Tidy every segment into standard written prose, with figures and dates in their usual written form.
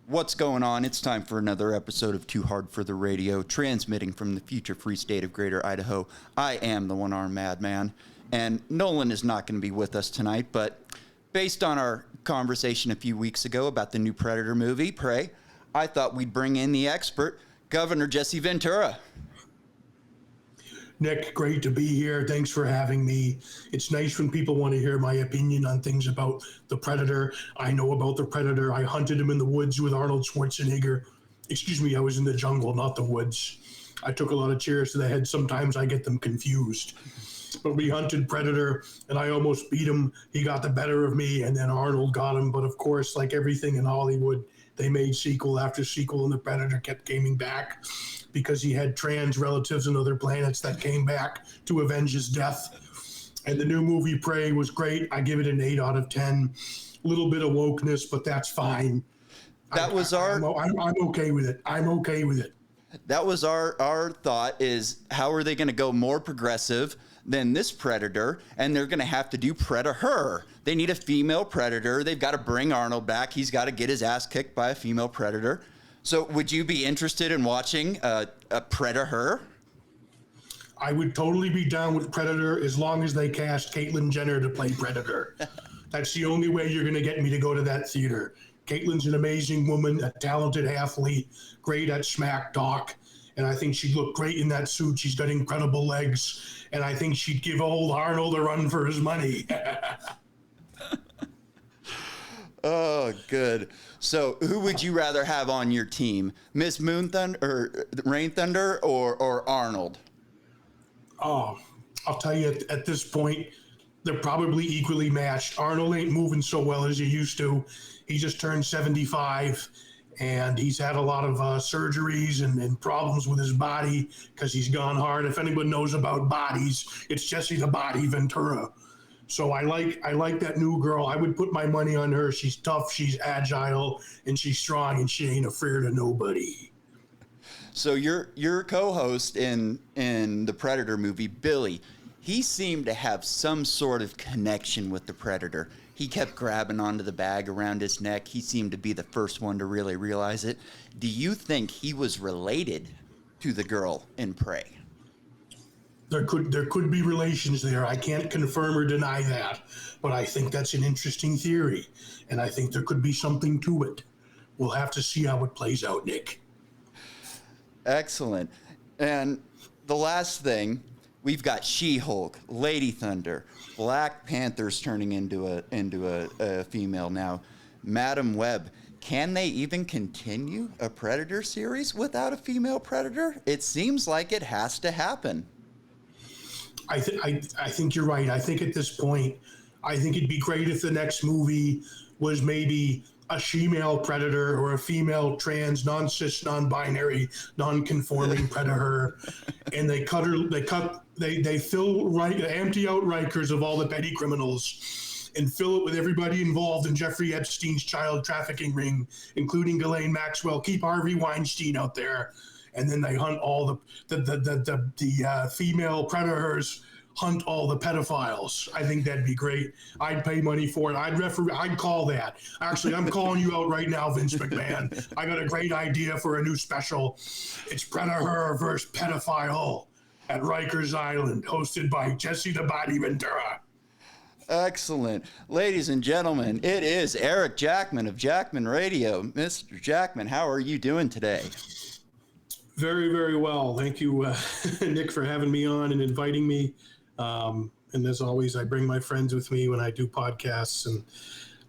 What's going on? It's time for another episode of Too Hard for the Radio, transmitting from the future free state of Greater Idaho. I am the one-armed madman, and Nolan is not going to be with us tonight, but based on our conversation a few weeks ago about the new Predator movie, Prey, I thought we'd bring in the expert, Governor Jesse Ventura. Nick, great to be here. Thanks for having me. It's nice when people want to hear my opinion on things about the Predator. I know about the Predator. I hunted him in the woods with Arnold Schwarzenegger. Excuse me, I was in the jungle, not the woods. I took a lot of chairs to the head. Sometimes I get them confused. But we hunted Predator, and I almost beat him. He got the better of me, and then Arnold got him. But of course, like everything in Hollywood, they made sequel after sequel, and the Predator kept coming back because he had trans relatives on other planets that came back to avenge his death. And the new movie Prey was great. I give it an 8 out of 10. A little bit of wokeness, but that's fine. I'm okay with it. I'm okay with it. That was our thought is, how are they going to go more progressive than this Predator? And they're going to have to do Predaher. They need a female Predator. They've got to bring Arnold back. He's got to get his ass kicked by a female Predator. So would you be interested in watching a Predaher? I would totally be down with Predator as long as they cast Caitlyn Jenner to play Predator. That's the only way you're going to get me to go to that theater. Caitlyn's an amazing woman, a talented athlete, great at smack talk, and I think she'd look great in that suit. She's got incredible legs, and I think she'd give old Arnold a run for his money. Oh, good. So who would you rather have on your team? Miss Moon Thunder or Rain Thunder or Arnold? Oh, I'll tell you at this point, they're probably equally matched. Arnold ain't moving so well as he used to. He just turned 75, and he's had a lot of surgeries and problems with his body because he's gone hard. If anyone knows about bodies, it's Jesse the Body Ventura. So I like that new girl. I would put my money on her. She's tough, she's agile, and she's strong, and she ain't afraid of nobody. So your co-host in the Predator movie, Billy, he seemed to have some sort of connection with the Predator. He kept grabbing onto the bag around his neck. He seemed to be the first one to really realize it. Do you think he was related to the girl in Prey? There could be relations there. I can't confirm or deny that, but I think that's an interesting theory, and I think there could be something to it. We'll have to see how it plays out, Nick. Excellent. And the last thing, we've got She-Hulk, Lady Thunder, Black Panther's turning into a female now, Madam Web. Can they even continue a Predator series without a female Predator? It seems like it has to happen. I think you're right. I think at this point, I think it'd be great if the next movie was maybe a she-male Predator or a female trans, non-cis, non-binary, non-conforming Predator, and they empty out Rikers of all the petty criminals and fill it with everybody involved in Jeffrey Epstein's child trafficking ring, including Ghislaine Maxwell. Keep Harvey Weinstein out there. And then they hunt all the female predators, hunt all the pedophiles. I think that'd be great. I'd pay money for it. I'd call that. Actually, I'm calling you out right now, Vince McMahon. I got a great idea for a new special. It's Predator versus Pedophile at Rikers Island, hosted by Jesse the Body Ventura. Excellent. Ladies and gentlemen, it is Eric Jackman of Jackman Radio. Mr. Jackman, how are you doing today? Very, very well. Thank you, Nick, for having me on and inviting me. And as always, I bring my friends with me when I do podcasts. And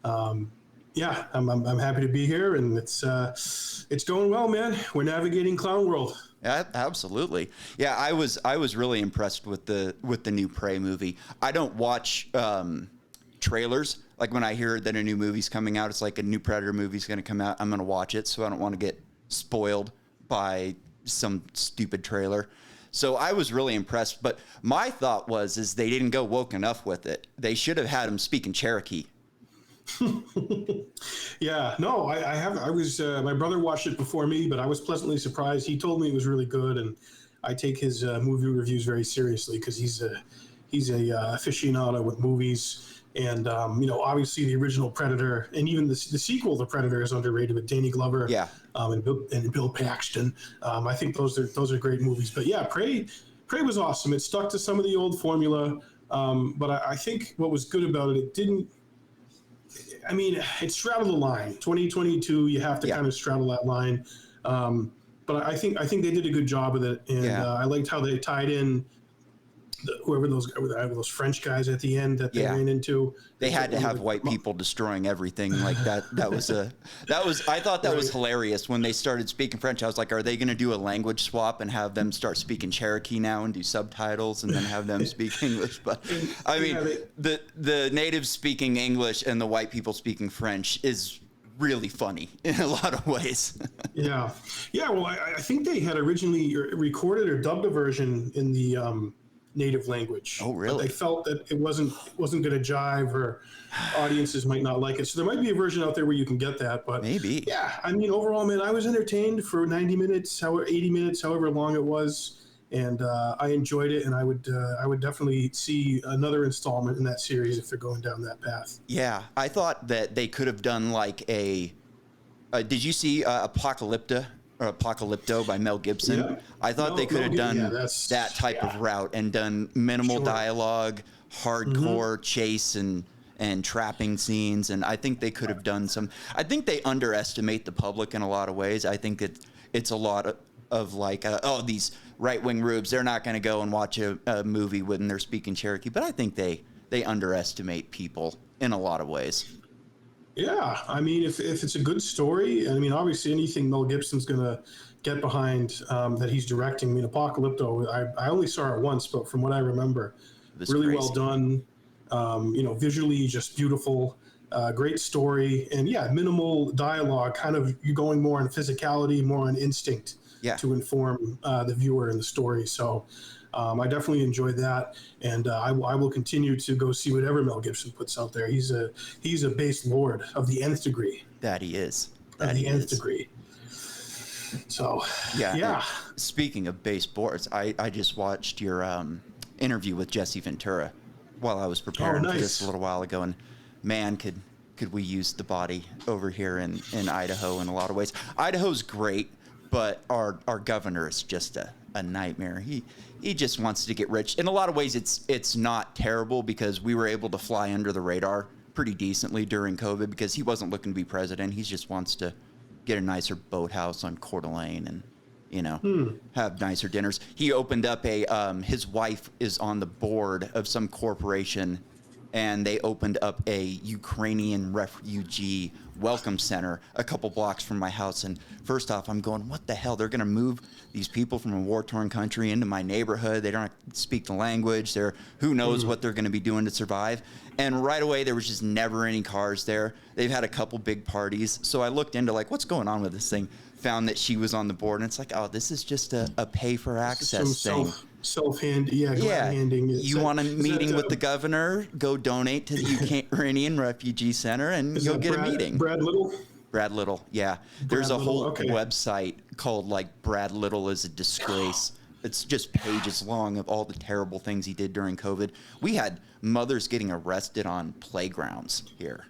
I'm happy to be here. And it's going well, man. We're navigating Clown World. Yeah, absolutely. Yeah, I was really impressed with the new Prey movie. I don't watch trailers. Like when I hear that a new movie's coming out, it's like a new Predator movie's going to come out. I'm going to watch it, so I don't want to get spoiled by some stupid trailer. So I was really impressed, but my thought is they didn't go woke enough with it. They should have had him speaking Cherokee. Yeah, no, I was my brother watched it before me, but I was pleasantly surprised. He told me it was really good, and I take his movie reviews very seriously because he's a aficionado with movies, And obviously the original Predator, and even the sequel, The Predator, is underrated with Danny Glover, Yeah. and Bill Paxton. I think those are great movies. But yeah, Prey was awesome. It stuck to some of the old formula, but I think what was good about it, it didn't. I mean, it straddled the line. 2022, you have to kind of straddle that line. But I think they did a good job with it, and I liked how they tied in whoever those French guys at the end that they ran into. They had to have white people destroying everything like that. I thought that was hilarious when they started speaking French. I was like, are they going to do a language swap and have them start speaking Cherokee now and do subtitles and then have them speak English? But I mean, the natives speaking English and the white people speaking French is really funny in a lot of ways. Yeah. Well, I think they had originally recorded or dubbed a version in the native language. Oh, really? But they felt that it wasn't going to jive, or audiences might not like it. So there might be a version out there where you can get that. But maybe. Yeah. I mean, overall, man, I was entertained for 90 minutes, 80 minutes, however long it was. And I enjoyed it, and I would definitely see another installment in that series if they're going down that path. Yeah, I thought that they could have done like did you see Apocalypto by Mel Gibson? Yeah. I thought they could have done that type of route and done minimal dialogue, hardcore chase and trapping scenes, and I think they could have done some. I think they underestimate the public in a lot of ways. I think that it's a lot of like, these right-wing rubes, they're not going to go and watch a movie when they're speaking Cherokee, but I think they underestimate people in a lot of ways. Yeah, I mean, if it's a good story, I mean, obviously anything Mel Gibson's going to get behind that he's directing. I mean, Apocalypto, I only saw it once, but from what I remember, really crazy. Well done. Visually just beautiful, great story, and minimal dialogue. Kind of you going more on physicality, more on instinct to inform the viewer in the story. So. I definitely enjoyed that, and I will continue to go see whatever Mel Gibson puts out there. He's a base lord of the nth degree. That he is. Of the nth degree. So yeah. Speaking of base boards, I just watched your interview with Jesse Ventura while I was preparing for this a little while ago, and man, could we use the body over here in Idaho in a lot of ways. Idaho's great, but our governor is just a nightmare. He just wants to get rich. In a lot of ways, it's not terrible because we were able to fly under the radar pretty decently during COVID because he wasn't looking to be president. He just wants to get a nicer boathouse on Coeur d'Alene and, have nicer dinners. He opened up his wife is on the board of some corporation, and they opened up a Ukrainian refugee welcome center a couple blocks from my house. And first off, I'm going, what the hell? They're going to move these people from a war-torn country into my neighborhood. They don't speak the language. Who knows what they're going to be doing to survive. And right away, there was just never any cars there. They've had a couple big parties. So I looked into what's going on with this thing, found that she was on the board, and it's like, oh, this is just a pay for access thing. Handing. You want a meeting with the governor? Go donate to the Ukrainian Refugee Center, and you'll get a meeting. Brad Little. Brad Little, yeah. There's a whole website called Brad Little is a disgrace. It's just pages long of all the terrible things he did during COVID. We had mothers getting arrested on playgrounds here.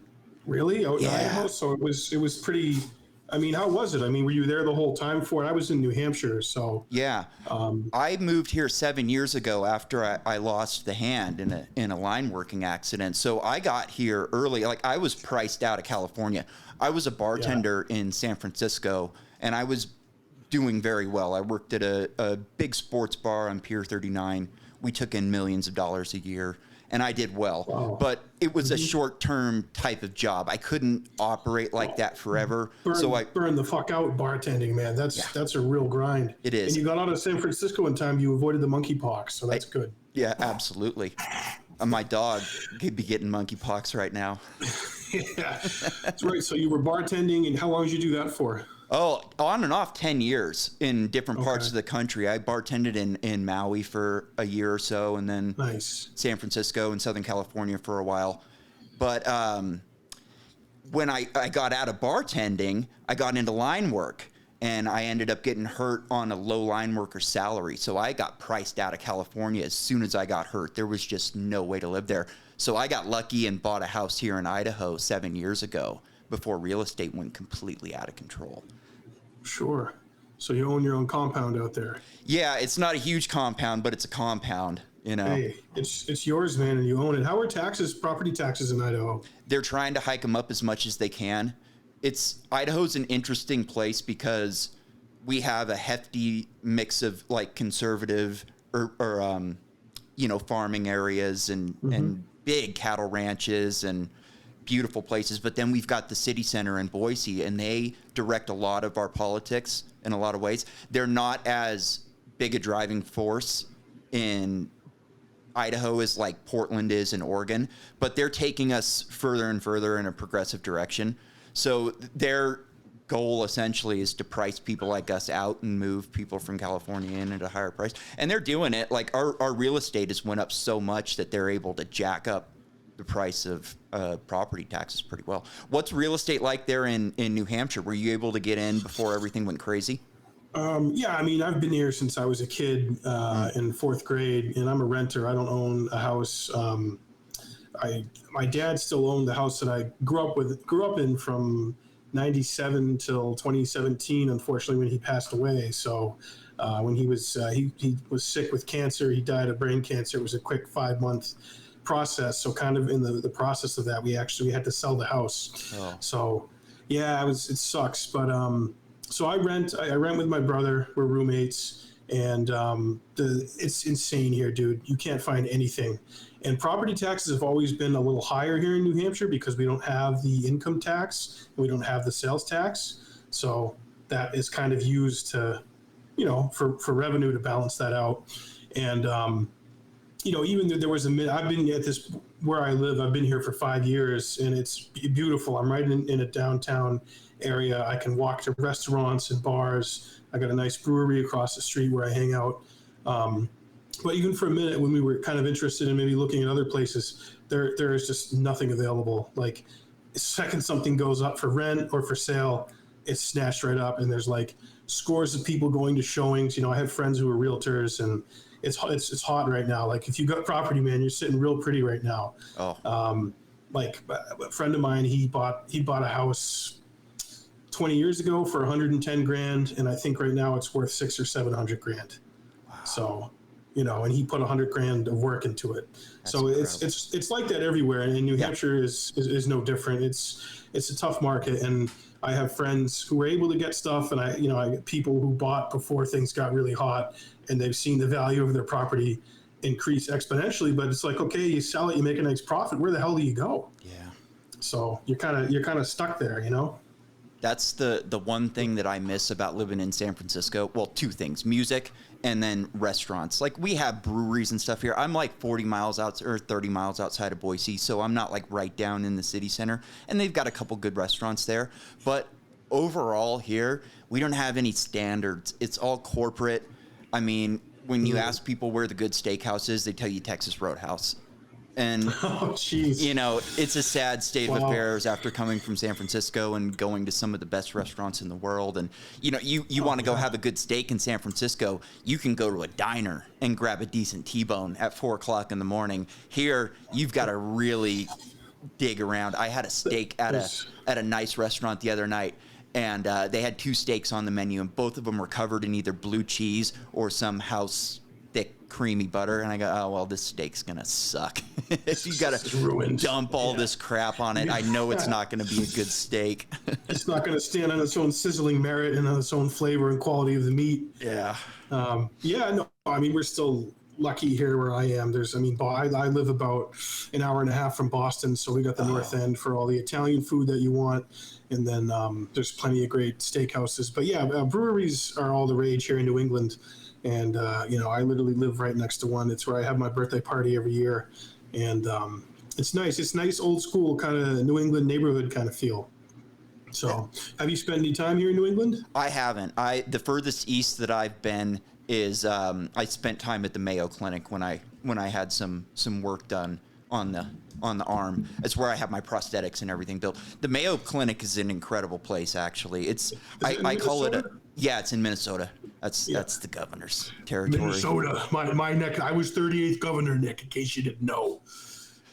Really? Oh, yeah. So it was pretty. I mean, how was it? I mean, were you there the whole time for it? I was in New Hampshire, so. Yeah. I moved here 7 years ago after I lost the hand in a line working accident. So I got here early. I was priced out of California. I was a bartender in San Francisco, and I was doing very well. I worked at a big sports bar on Pier 39. We took in millions of dollars a year. And I did well, but it was a short-term type of job. I couldn't operate like that forever. Burn the fuck out bartending, man. That's a real grind. It is. And you got out of San Francisco in time. You avoided the monkeypox, so that's good. Yeah, absolutely. My dog could be getting monkeypox right now. Yeah, that's right. So you were bartending, and how long did you do that for? Oh, on and off 10 years in different parts of the country. I bartended in Maui for a year or so, and then San Francisco and Southern California for a while. But when I got out of bartending, I got into line work, and I ended up getting hurt on a low line worker salary. So I got priced out of California as soon as I got hurt. There was just no way to live there. So I got lucky and bought a house here in Idaho 7 years ago before real estate went completely out of control. Sure. So you own your own compound out there. Yeah, it's not a huge compound, but it's a compound, Hey, it's yours, man, and you own it. How are property taxes in Idaho? They're trying to hike them up as much as they can. Idaho's an interesting place because we have a hefty mix of like conservative or farming areas and big cattle ranches and beautiful places. But then we've got the city center in Boise, and they direct a lot of our politics in a lot of ways. They're not as big a driving force in Idaho as like Portland is in Oregon, but they're taking us further and further in a progressive direction. So their goal essentially is to price people like us out and move people from California in at a higher price. And they're doing it. Like our real estate has went up so much that they're able to jack up the price of property taxes pretty well. What's real estate like there in New Hampshire? Were you able to get in before everything went crazy? Yeah, I mean, I've been here since I was a kid in fourth grade, and I'm a renter. I don't own a house. My dad still owned the house that I grew up in from 97 till 2017, unfortunately, when he passed away. So when he was sick with cancer, he died of brain cancer. It was a quick 5-month process. So kind of in the process of that, we had to sell the house. Oh. So yeah, it sucks. But so I rent with my brother. We're roommates, and it's insane here, dude. You can't find anything. And property taxes have always been a little higher here in New Hampshire because we don't have the income tax and we don't have the sales tax. So that is kind of used to, for revenue to balance that out. And even though there was I've been at this where I live. I've been here for 5 years, and it's beautiful. I'm right in a downtown area. I can walk to restaurants and bars. I got a nice brewery across the street where I hang out. But even for a minute, when we were kind of interested in maybe looking at other places, there is just nothing available. Like, the second something goes up for rent or for sale, it's snatched right up. And there's like scores of people going to showings. I have friends who are realtors, and it's hot right now. Like, if you got property, man, you're sitting real pretty right now. Oh. Like a friend of mine, he bought a house 20 years ago for 110 grand, and I think right now it's worth 600 or 700 grand. Wow. So, and he put 100 grand of work into it. That's so incredible. It's like that everywhere, and New Hampshire is no different. It's a tough market, and I have friends who were able to get stuff, and I get people who bought before things got really hot, and they've seen the value of their property increase exponentially. But it's like, okay, you sell it, you make a nice profit. Where the hell do you go? Yeah. So you're kind of stuck there, That's the one thing that I miss about living in San Francisco. Well, two things: music and then restaurants. Like, we have breweries and stuff here. I'm like 40 miles out or 30 miles outside of Boise, so I'm not like right down in the city center. And they've got a couple good restaurants there. But overall here, we don't have any standards. It's all corporate. I mean, when you ask people where the good steakhouse is, they tell you Texas Roadhouse. And, it's a sad state of affairs after coming from San Francisco and going to some of the best restaurants in the world. And, you want to go have a good steak in San Francisco, you can go to a diner and grab a decent T-bone at 4 o'clock in the morning. Here, you've got to really dig around. I had a steak at a nice restaurant the other night, and they had 2 steaks on the menu, and both of them were covered in either blue cheese or some house thick creamy butter, and I go, oh well, this steak's gonna suck. If you gotta dump all this crap on it, I know it's not gonna be a good steak. It's not gonna stand on its own sizzling merit and on its own flavor and quality of the meat. Yeah. No, I mean, we're still lucky here where I am. I live about an hour and a half from Boston, so we got the North End for all the Italian food that you want, and then there's plenty of great steakhouses. But breweries are all the rage here in New England. And, I literally live right next to one. It's where I have my birthday party every year. And it's nice. It's nice, old school kind of New England neighborhood kind of feel. So have you spent any time here in New England? I haven't. The furthest east that I've been is I spent time at the Mayo Clinic when I had some work done on the arm. It's where I have my prosthetics and everything built. The Mayo Clinic is an incredible place, actually. I call it it's in Minnesota. That's the governor's territory. Minnesota, my neck. I was 38th governor, Nick, in case you didn't know.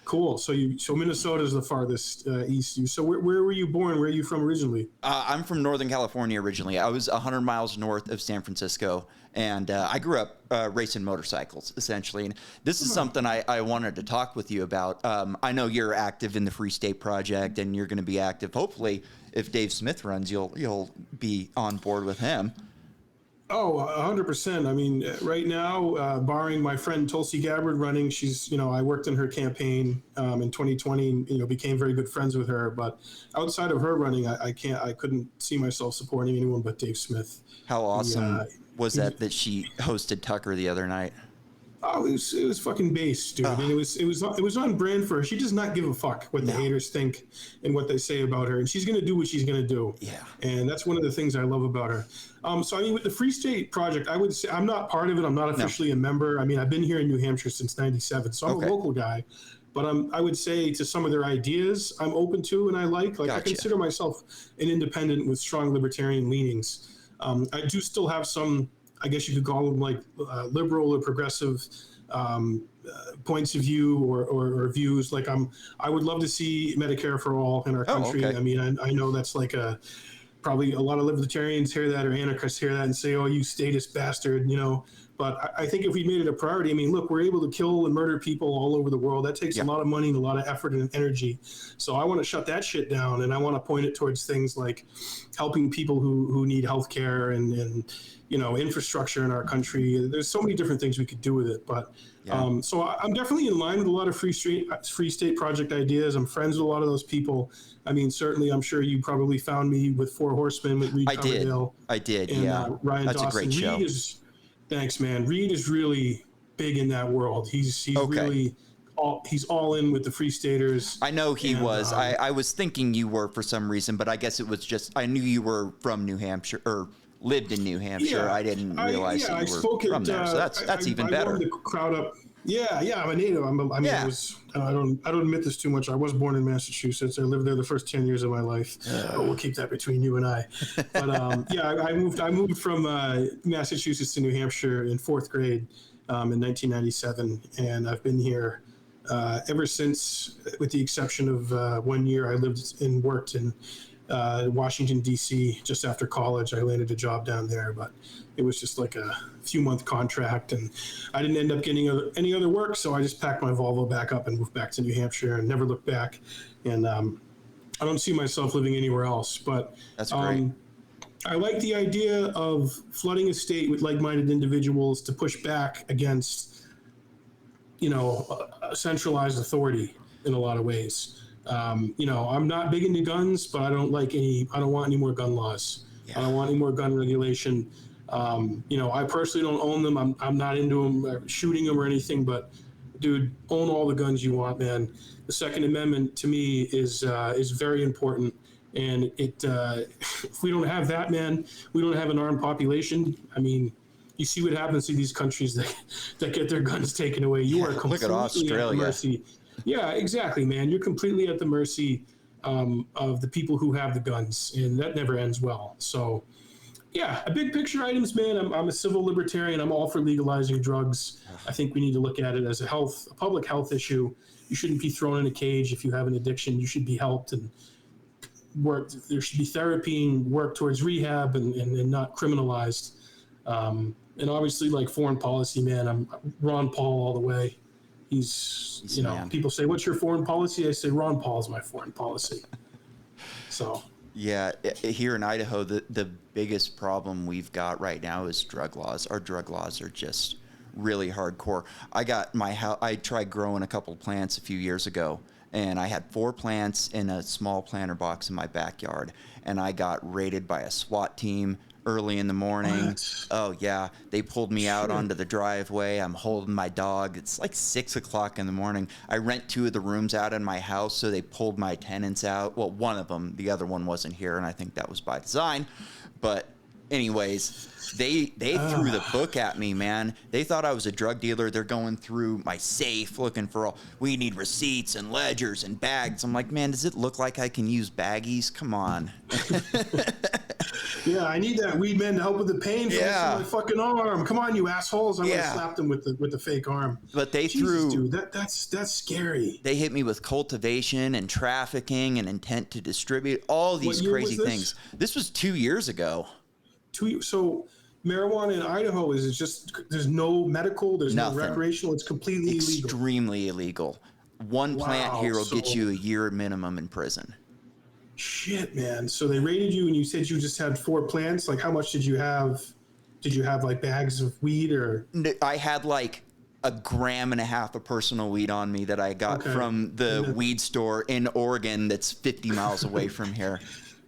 Cool. So Minnesota is the farthest east. So where were you born? Where are you from originally? I'm from Northern California originally. I was 100 miles north of San Francisco, and I grew up racing motorcycles, essentially. And this is something I wanted to talk with you about. I know you're active in the Free State Project, and you're going to be active. Hopefully, if Dave Smith runs, you'll be on board with him. Oh, 100%. I mean, right now, barring my friend Tulsi Gabbard running, she's, I worked in her campaign in 2020 and, became very good friends with her. But outside of her running, I couldn't see myself supporting anyone but Dave Smith. How awesome was that she hosted Tucker the other night? Oh, it was fucking base, dude. And it was on brand for her. She does not give a fuck what the haters think and what they say about her. And she's going to do what she's going to do. Yeah. And that's one of the things I love about her. So, I mean, with the Free State Project, I would say I'm not part of it. I'm not officially a member. I mean, I've been here in New Hampshire since 97, so I'm a local guy. But I would say to some of their ideas, I'm open to and I like. Like, I consider myself an independent with strong libertarian leanings. I do still have some, I guess you could call them like liberal or progressive points of view or views. Like I would love to see Medicare for all in our country. I mean, I know that's like probably a lot of libertarians hear that or anarchists hear that and say, oh, you statist bastard, But I think if we made it a priority, I mean, look, we're able to kill and murder people all over the world. That takes a lot of money and a lot of effort and energy. So I want to shut that shit down, and I want to point it towards things like helping people who need health care and infrastructure in our country. There's so many different things we could do with it. But so I'm definitely in line with a lot of Free State Project ideas. I'm friends with a lot of those people. I mean, certainly, I'm sure you probably found me with Four Horsemen with Reed Coverdale. I did. And, Ryan That's Dawson. a great show. Thanks, man. Reed is really big in that world. He's really he's all in with the Free Staters. I know he was. I was thinking you were for some reason, but I guess it was just I knew you were from New Hampshire or lived in New Hampshire. Yeah, I didn't realize you were from there. So that's even better. I warmed the crowd up. Yeah, I'm a native. I don't admit this too much. I was born in Massachusetts. I lived there the first 10 years of my life. But we'll keep that between you and I. But I moved from Massachusetts to New Hampshire in fourth grade in 1997, and I've been here ever since, with the exception of 1 year I lived and worked in Washington, D.C. just after college. I landed a job down there, but it was just like a few-month contract, and I didn't end up getting any other work, so I just packed my Volvo back up and moved back to New Hampshire and never looked back. And I don't see myself living anywhere else. But that's great. I like the idea of flooding a state with like-minded individuals to push back against, centralized authority in a lot of ways. I'm not big into guns, but I don't want any more gun laws. I don't want any more gun regulation. I personally don't own them. I'm not into them, shooting them or anything, but dude, own all the guns you want, man. The Second Amendment to me is very important. And if we don't have that, man, we don't have an armed population. I mean, you see what happens to these countries that get their guns taken away. You are completely look at Australia. At the mercy. Yeah, exactly, man. You're completely at the mercy of the people who have the guns, and that never ends well. So, yeah, a big picture items, man. I'm a civil libertarian. I'm all for legalizing drugs. I think we need to look at it as a public health issue. You shouldn't be thrown in a cage if you have an addiction. You should be helped and work. There should be therapy and work towards rehab and not criminalized. And obviously, like foreign policy, man, I'm Ron Paul all the way. He's people say, what's your foreign policy? I say, Ron Paul's my foreign policy. So. Yeah, here in Idaho, the biggest problem we've got right now is drug laws. Our drug laws are just really hardcore. I tried growing a couple plants a few years ago, and I had 4 plants in a small planter box in my backyard, and I got raided by a SWAT team early in the morning. What? Oh yeah, they pulled me out onto the driveway. I'm holding my dog. It's like 6 o'clock in the morning. I rent 2 of the rooms out in my house, so they pulled my tenants out. Well, one of them, the other one wasn't here, and I think that was by design. But anyways, they threw the book at me, man. They thought I was a drug dealer. They're going through my safe looking for we need receipts and ledgers and bags. I'm like, man, does it look like I can use baggies? Come on. Yeah, I need that weed man to help with the pain from my fucking arm. Come on, you assholes! I'm gonna slap them with the fake arm. But they Jesus, dude, that's scary. They hit me with cultivation and trafficking and intent to distribute all these crazy things. This was 2 years ago. So marijuana in Idaho is just there's no medical, there's no recreational. It's completely illegal. Extremely illegal. One plant here will get you a year minimum in prison. Shit, man. So they raided you and you said you just had 4 plants. Like, how much did you have? Did you have like bags of weed or? I had like 1.5 grams of personal weed on me that I got from the weed store in Oregon that's 50 miles away from here.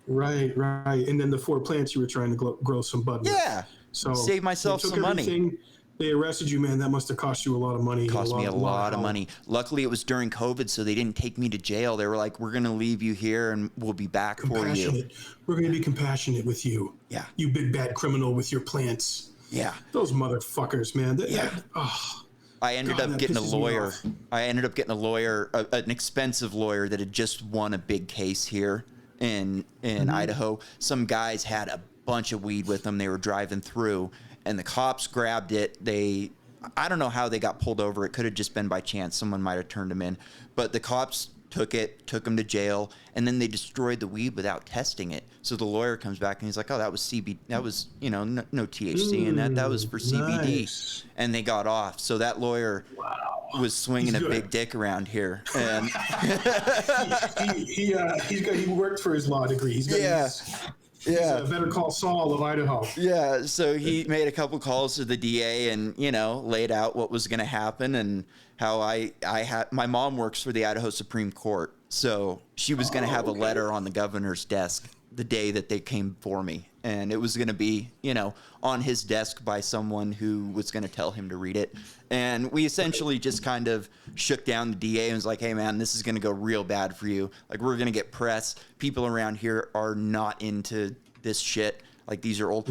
Right. And then the 4 plants you were trying to grow some bud with. Yeah. So save myself some money. They arrested you, man. That must have cost you a lot of money. Cost me a lot of money. Luckily, it was during COVID, so they didn't take me to jail. They were like, we're going to leave you here, and we'll be back for you. We're going to be compassionate with you. Yeah. You big, bad criminal with your plants. Yeah. Those motherfuckers, man. I ended up getting a lawyer. An expensive lawyer that had just won a big case here in Idaho. Some guys had a bunch of weed with them. They were driving through, and the cops grabbed it. I don't know how they got pulled over. It could have just been by chance. Someone might have turned them in. But the cops took them to jail, and then they destroyed the weed without testing it. So the lawyer comes back, and he's like, oh, that was CBD. That was, no THC in that. That was for CBD. Nice. And they got off. So that lawyer was swinging a big dick around here. And he worked for his law degree. He's a Better Call Saul of Idaho. Yeah, so he made a couple calls to the DA and, laid out what was going to happen and how my mom works for the Idaho Supreme Court. So she was going to have a letter on the governor's desk the day that they came for me. And it was going to be, on his desk by someone who was going to tell him to read it. And we essentially just kind of shook down the DA and was like, hey, man, this is going to go real bad for you. Like, we're going to get press. People around here are not into this shit. Like, these are old.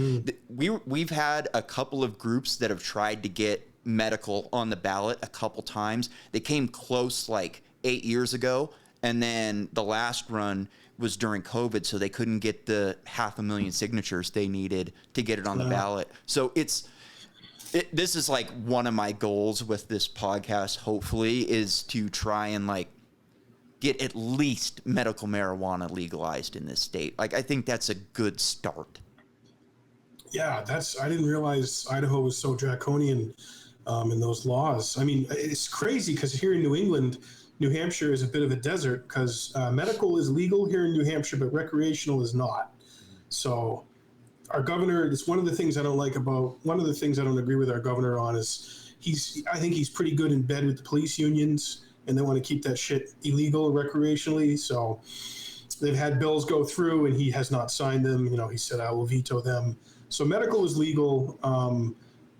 We've had a couple of groups that have tried to get medical on the ballot a couple times. They came close like 8 years ago. And then the last run was during COVID, so they couldn't get the 500,000 signatures they needed to get it on the ballot. So this is like one of my goals with this podcast, hopefully, is to try and like get at least medical marijuana legalized in this state. Like, I think that's a good start. Yeah, I didn't realize Idaho was so draconian in those laws. I mean, it's crazy because here in New England, New Hampshire is a bit of a desert because medical is legal here in New Hampshire, but recreational is not. So our governor, it's one of the things I don't agree with our governor on is I think he's pretty good in bed with the police unions and they want to keep that shit illegal recreationally. So they've had bills go through and he has not signed them. He said, I will veto them. So medical is legal.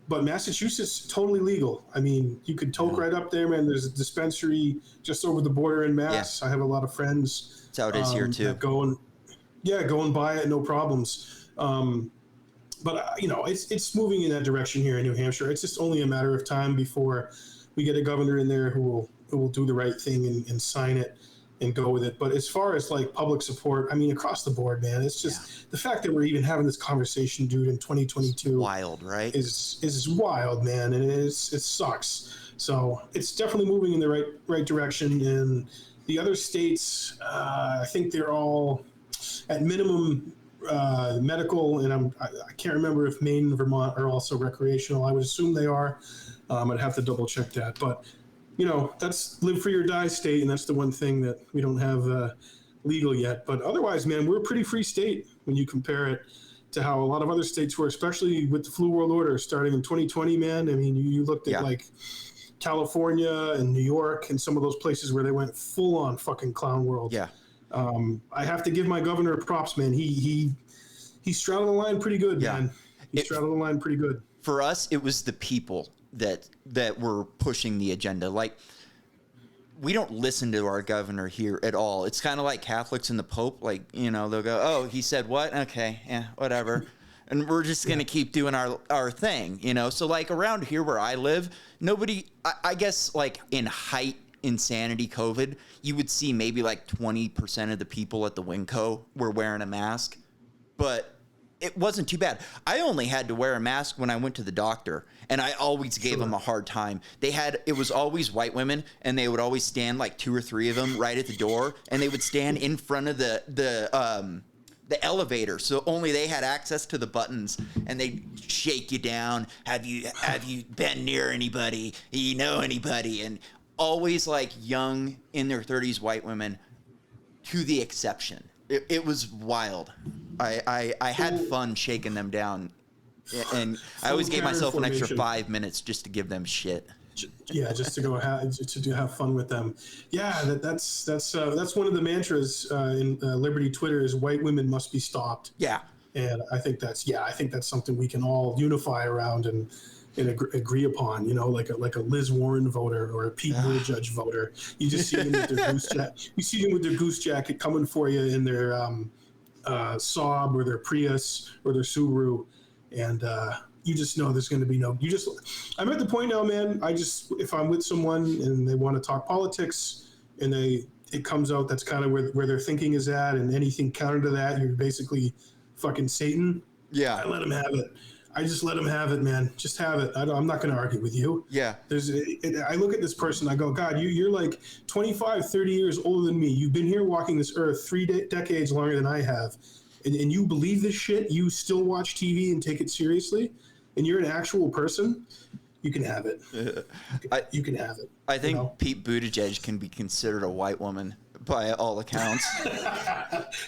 But Massachusetts, totally legal. I mean, you could toke right up there, man. There's a dispensary just over the border in Mass. Yeah. I have a lot of friends. That's how it is here, too. Go and buy it, no problems. But, it's moving in that direction here in New Hampshire. It's just only a matter of time before we get a governor in there who will do the right thing and sign it and go with it. But as far as like public support, I mean, across the board, man, it's just the fact that we're even having this conversation, dude, in 2022. Wild, right? Is wild, man, and it sucks. So it's definitely moving in the right direction. And the other states, I think they're all at minimum medical, and I can't remember if Maine and Vermont are also recreational. I would assume they are. I'd have to double check that, but. That's live free or die state, and that's the one thing that we don't have legal yet. But otherwise, man, we're a pretty free state when you compare it to how a lot of other states were, especially with the flu world order starting in 2020, man. I mean, you looked at like California and New York and some of those places where they went full on fucking clown world. Yeah. I have to give my governor props, man. He straddled the line pretty good, man. He straddled the line pretty good. For us, it was the people that were pushing the agenda. Like, we don't listen to our governor here at all. It's kind of like Catholics and the Pope. Like, they'll go, oh, he said what? Okay, yeah, whatever. and we're just going to keep doing our thing, you know? So like around here where I live, nobody, I guess like in height insanity COVID, you would see maybe like 20% of the people at the Winco were wearing a mask, but it wasn't too bad. I only had to wear a mask when I went to the doctor, and I always gave them a hard time. It was always white women, and they would always stand like 2 or 3 of them right at the door, and they would stand in front of the elevator, so only they had access to the buttons, and they'd shake you down. Have you been near anybody? You know anybody? And always like young in their 30s white women, to the exception. It was wild. I had fun shaking them down, and I always gave myself an extra 5 minutes just to give them shit. Yeah, just to go have fun with them. Yeah, that's one of the mantras in Liberty Twitter is white women must be stopped. Yeah, and I think that's something we can all unify around and agree upon. You know, like a Liz Warren voter or a Pete Buttigieg voter. You just see them with their goose jacket. You see them with their goose jacket coming for you in their Saab or their Prius or their Subaru, and you just know there's going to be I'm at the point now, man. If I'm with someone and they want to talk politics and it comes out that's kind of where their thinking is at, and anything counter to that, you're basically fucking Satan. Yeah, I let them have it. I just let them have it, man. Just have it. I'm not going to argue with you. Yeah. I look at this person, I go, God, you're like 25, 30 years older than me. You've been here walking this earth 3 decades longer than I have. And you believe this shit? You still watch TV and take it seriously? And you're an actual person? You can have it. You can have it. I think Pete Buttigieg can be considered a white woman by all accounts.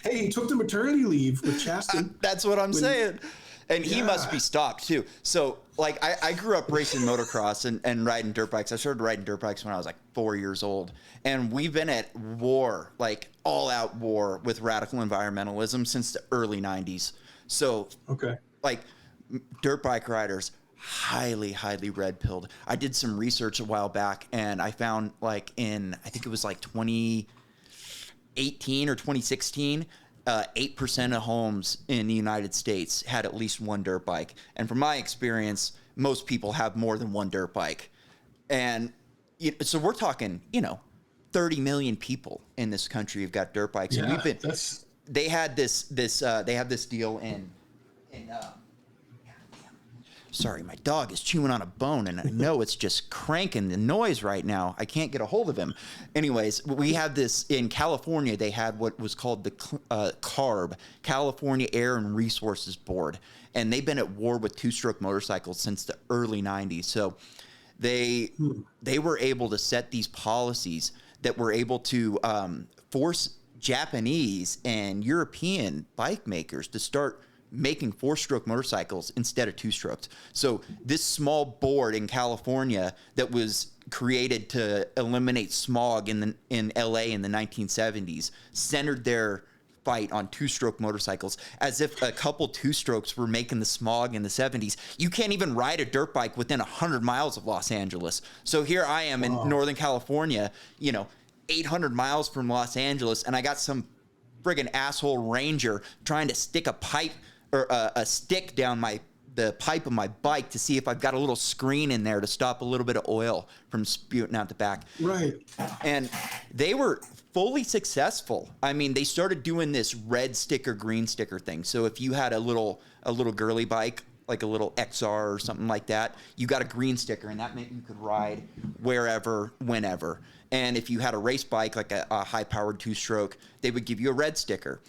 Hey, he took the maternity leave with Chasten. That's what I'm saying. And he must be stopped too. So like I grew up racing motocross and riding dirt bikes. I started riding dirt bikes when I was like 4 years old. And we've been at war, like all out war with radical environmentalism since the early 90s. So like dirt bike riders, highly, highly red pilled. I did some research a while back and I found like I think it was like 2018 or 2016, 8% of homes in the United States had at least one dirt bike. And from my experience, most people have more than one dirt bike. And so we're talking, 30 million people in this country have got dirt bikes. Yeah, and they have this deal in sorry, my dog is chewing on a bone, and I know it's just cranking the noise right now. I can't get a hold of him. Anyways, we have this in California. They had what was called the CARB, California Air and Resources Board, and they've been at war with two-stroke motorcycles since the early 90s. So they were able to set these policies that were able to force Japanese and European bike makers to start making 4-stroke motorcycles instead of 2-strokes. So this small board in California that was created to eliminate smog in LA in the 1970s centered their fight on 2-stroke motorcycles, as if a couple 2-strokes were making the smog in the 70s. You can't even ride a dirt bike within 100 miles of Los Angeles. So here I am in Northern California, 800 miles from Los Angeles, and I got some friggin' asshole ranger trying to stick a pipe or a stick down the pipe of my bike to see if I've got a little screen in there to stop a little bit of oil from spewing out the back. Right. And they were fully successful. I mean, they started doing this red sticker, green sticker thing. So if you had a little girly bike, like a little XR or something like that, you got a green sticker, and that meant you could ride wherever, whenever. And if you had a race bike, like a high-powered 2-stroke, they would give you a red sticker.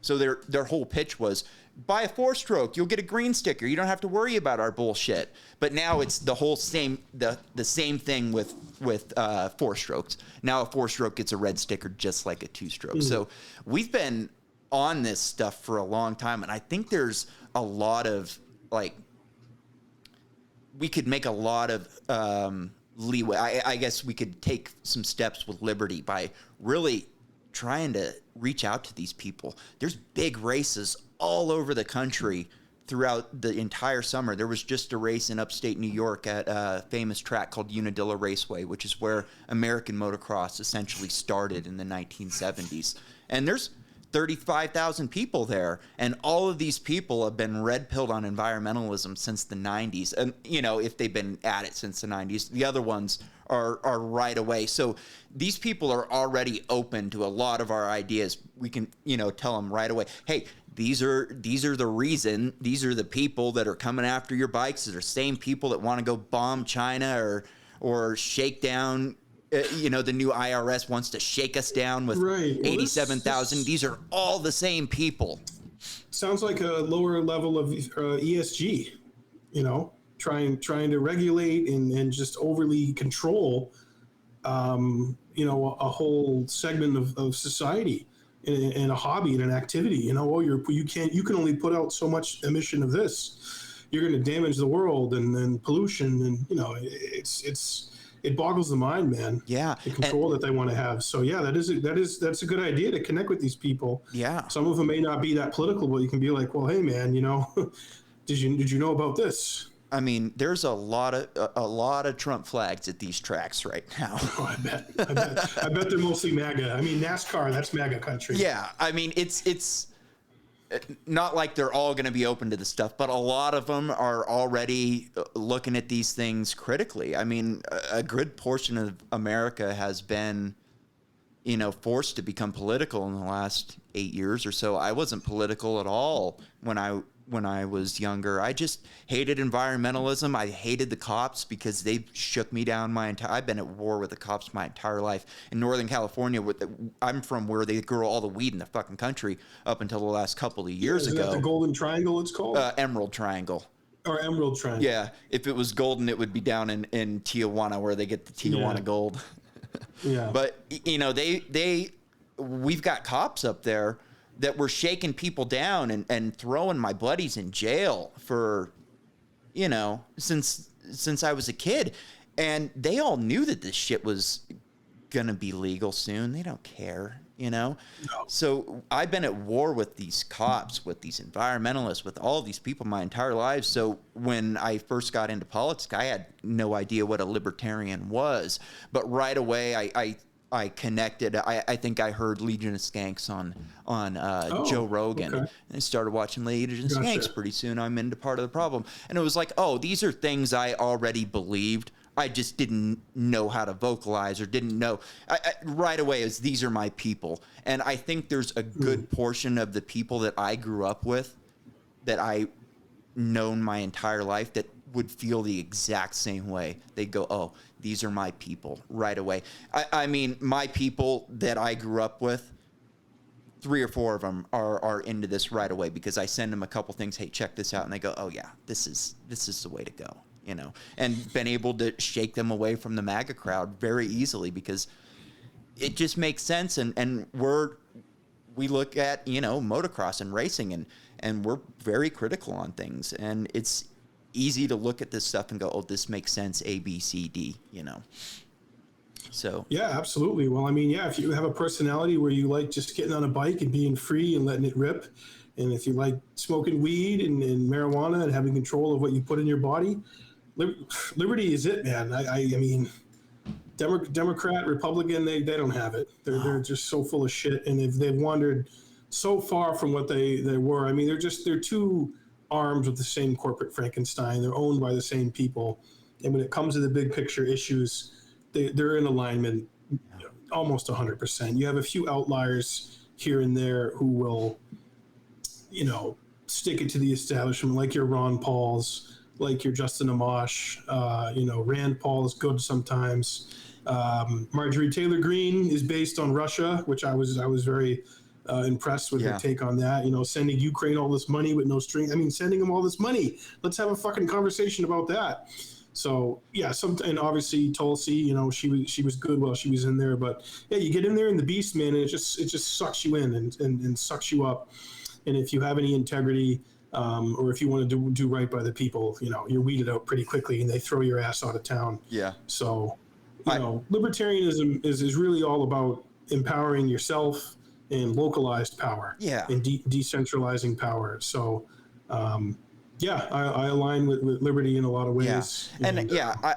So their whole pitch was, buy a 4-stroke, you'll get a green sticker. You don't have to worry about our bullshit. But now it's the whole same thing with 4-strokes. Now a 4-stroke gets a red sticker just like a 2-stroke. So we've been on this stuff for a long time, and I think there's a lot of we could make a lot of leeway. I guess we could take some steps with Liberty by really trying to reach out to these people. There's big races all over the country throughout the entire summer. There was just a race in upstate New York at a famous track called Unadilla Raceway, which is where American motocross essentially started in the 1970s. And there's 35,000 people there. And all of these people have been red pilled on environmentalism since the 90s. And, you know, if they've been at it since the 90s, the other ones are right away. So these people are already open to a lot of our ideas. We can, you know, tell them right away, hey, these are the reason, these are the people that are coming after your bikes. They're the same people that want to go bomb China or shake down, you know, the new IRS wants to shake us down with 87,000. These are all the same people. Sounds like a lower level of ESG, you know, trying to regulate and just overly control, you know, a whole segment of society and a hobby and an activity. You know, oh, you can only put out so much emission of this. You're going to damage the world and pollution, and you know, it boggles the mind, man. Yeah, the control that they want to have. So yeah, that's a good idea to connect with these people. Yeah, some of them may not be that political, but you can be like, well, hey, man, you know, did you know about this? I mean, there's a lot of Trump flags at these tracks right now. Oh, I bet they're mostly MAGA. I mean, NASCAR, that's MAGA country. Yeah, I mean, it's not like they're all going to be open to this stuff, but a lot of them are already looking at these things critically. I mean, a good portion of America has been, you know, forced to become political in the last 8 years or so. I wasn't political at all when I was younger. I just hated environmentalism. I hated the cops because they shook me down I've been at war with the cops my entire life. In Northern California, I'm from where they grow all the weed in the fucking country up until the last couple of years ago. Is that the Golden Triangle it's called? Emerald Triangle. Or Emerald Triangle. Yeah. If it was golden, it would be down in Tijuana where they get the Tijuana gold. Yeah. But, you know, we've got cops up there that were shaking people down and throwing my buddies in jail for, you know, since I was a kid. And they all knew that this shit was going to be legal soon. They don't care, you know? No. So I've been at war with these cops, with these environmentalists, with all these people my entire life. So when I first got into politics, I had no idea what a libertarian was. But right away, I connected. I think I heard Legion of Skanks on Joe Rogan. Okay. And I started watching Legion of Skanks. Pretty soon I'm into Part of the Problem. And it was like, oh, these are things I already believed. I just didn't know how to vocalize or didn't know. Right away is these are my people. And I think there's a good portion of the people that I grew up with that I known my entire life that would feel the exact same way. They'd go, oh, these are my people right away. I mean, my people that I grew up with, 3 or 4 of them are into this right away because I send them a couple things. Hey, check this out. And they go, oh yeah, this is the way to go, you know, and been able to shake them away from the MAGA crowd very easily because it just makes sense. And we look at, you know, motocross and racing and we're very critical on things, and it's easy to look at this stuff and go, oh, this makes sense, A, B, C, D, you know. So yeah, absolutely. Well, I mean, yeah, if you have a personality where you like just getting on a bike and being free and letting it rip, and if you like smoking weed and marijuana and having control of what you put in your body, liberty is it, man. I mean, Democrat, Republican, they don't have it. They're just so full of shit, and they've wandered so far from what they were. I mean, they're two arms of the same corporate Frankenstein. They're owned by the same people, and when it comes to the big picture issues, they're in alignment almost 100%. You have a few outliers here and there who will, you know, stick it to the establishment, like your Ron Pauls, like your Justin Amash. You know, Rand Paul is good sometimes. Marjorie Taylor Greene is based on Russia, which I was very impressed with her take on that. You know, sending Ukraine all this money with no string. I mean, sending them all this money. Let's have a fucking conversation about that. So yeah, and obviously Tulsi, you know, she was good while she was in there. But yeah, you get in there in the beast, man, and it just sucks you in and sucks you up. And if you have any integrity, or if you want to do right by the people, you know, you're weeded out pretty quickly, and they throw your ass out of town. Yeah. So, you know, libertarianism is really all about empowering yourself and localized power. Yeah. And decentralizing power. So, yeah, I align with liberty in a lot of ways. Yeah. And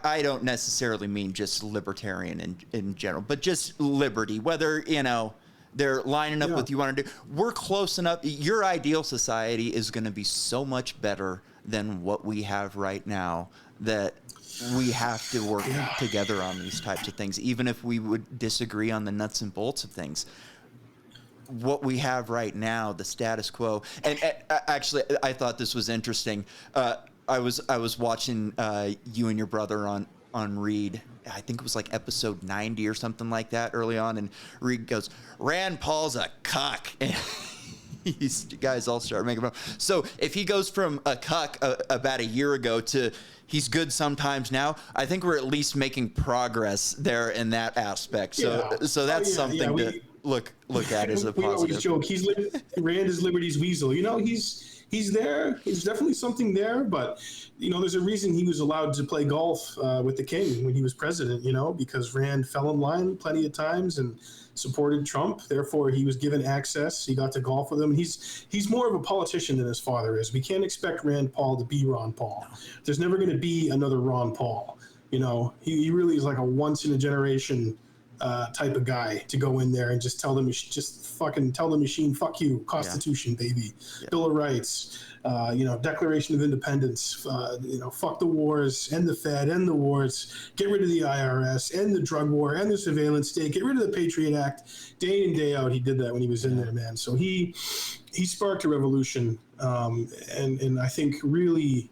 I don't necessarily mean just libertarian in general, but just liberty, whether, you know, They're lining up with you want to do. We're close enough. Your ideal society is going to be so much better than what we have right now that we have to work together on these types of things, even if we would disagree on the nuts and bolts of things. What we have right now, the status quo, and actually, I thought this was interesting. I was watching you and your brother on Reed. I think it was like episode 90 or something like that early on, and Reed goes, "Rand Paul's a cuck." And you guys all start making fun. So if he goes from a cuck about a year ago to he's good sometimes now, I think we're at least making progress there in that aspect. So that's something to look at as a positive. We always joke Rand is Liberty's weasel. You know, he's there. He's definitely something there, but you know, there's a reason he was allowed to play golf with the king when he was president. You know, because Rand fell in line plenty of times and supported Trump. Therefore, he was given access. He got to golf with him. He's more of a politician than his father is. We can't expect Rand Paul to be Ron Paul. There's never going to be another Ron Paul. You know, he really is like a once in a generation type of guy to go in there and just tell the machine, fuck you, Constitution, baby, Bill of Rights, you know, Declaration of Independence, you know, fuck the wars, end the Fed, end the wars, get rid of the IRS, end the drug war, end the surveillance state, get rid of the Patriot Act. Day in, day out, he did that when he was in there, man. So he sparked a revolution, and I think really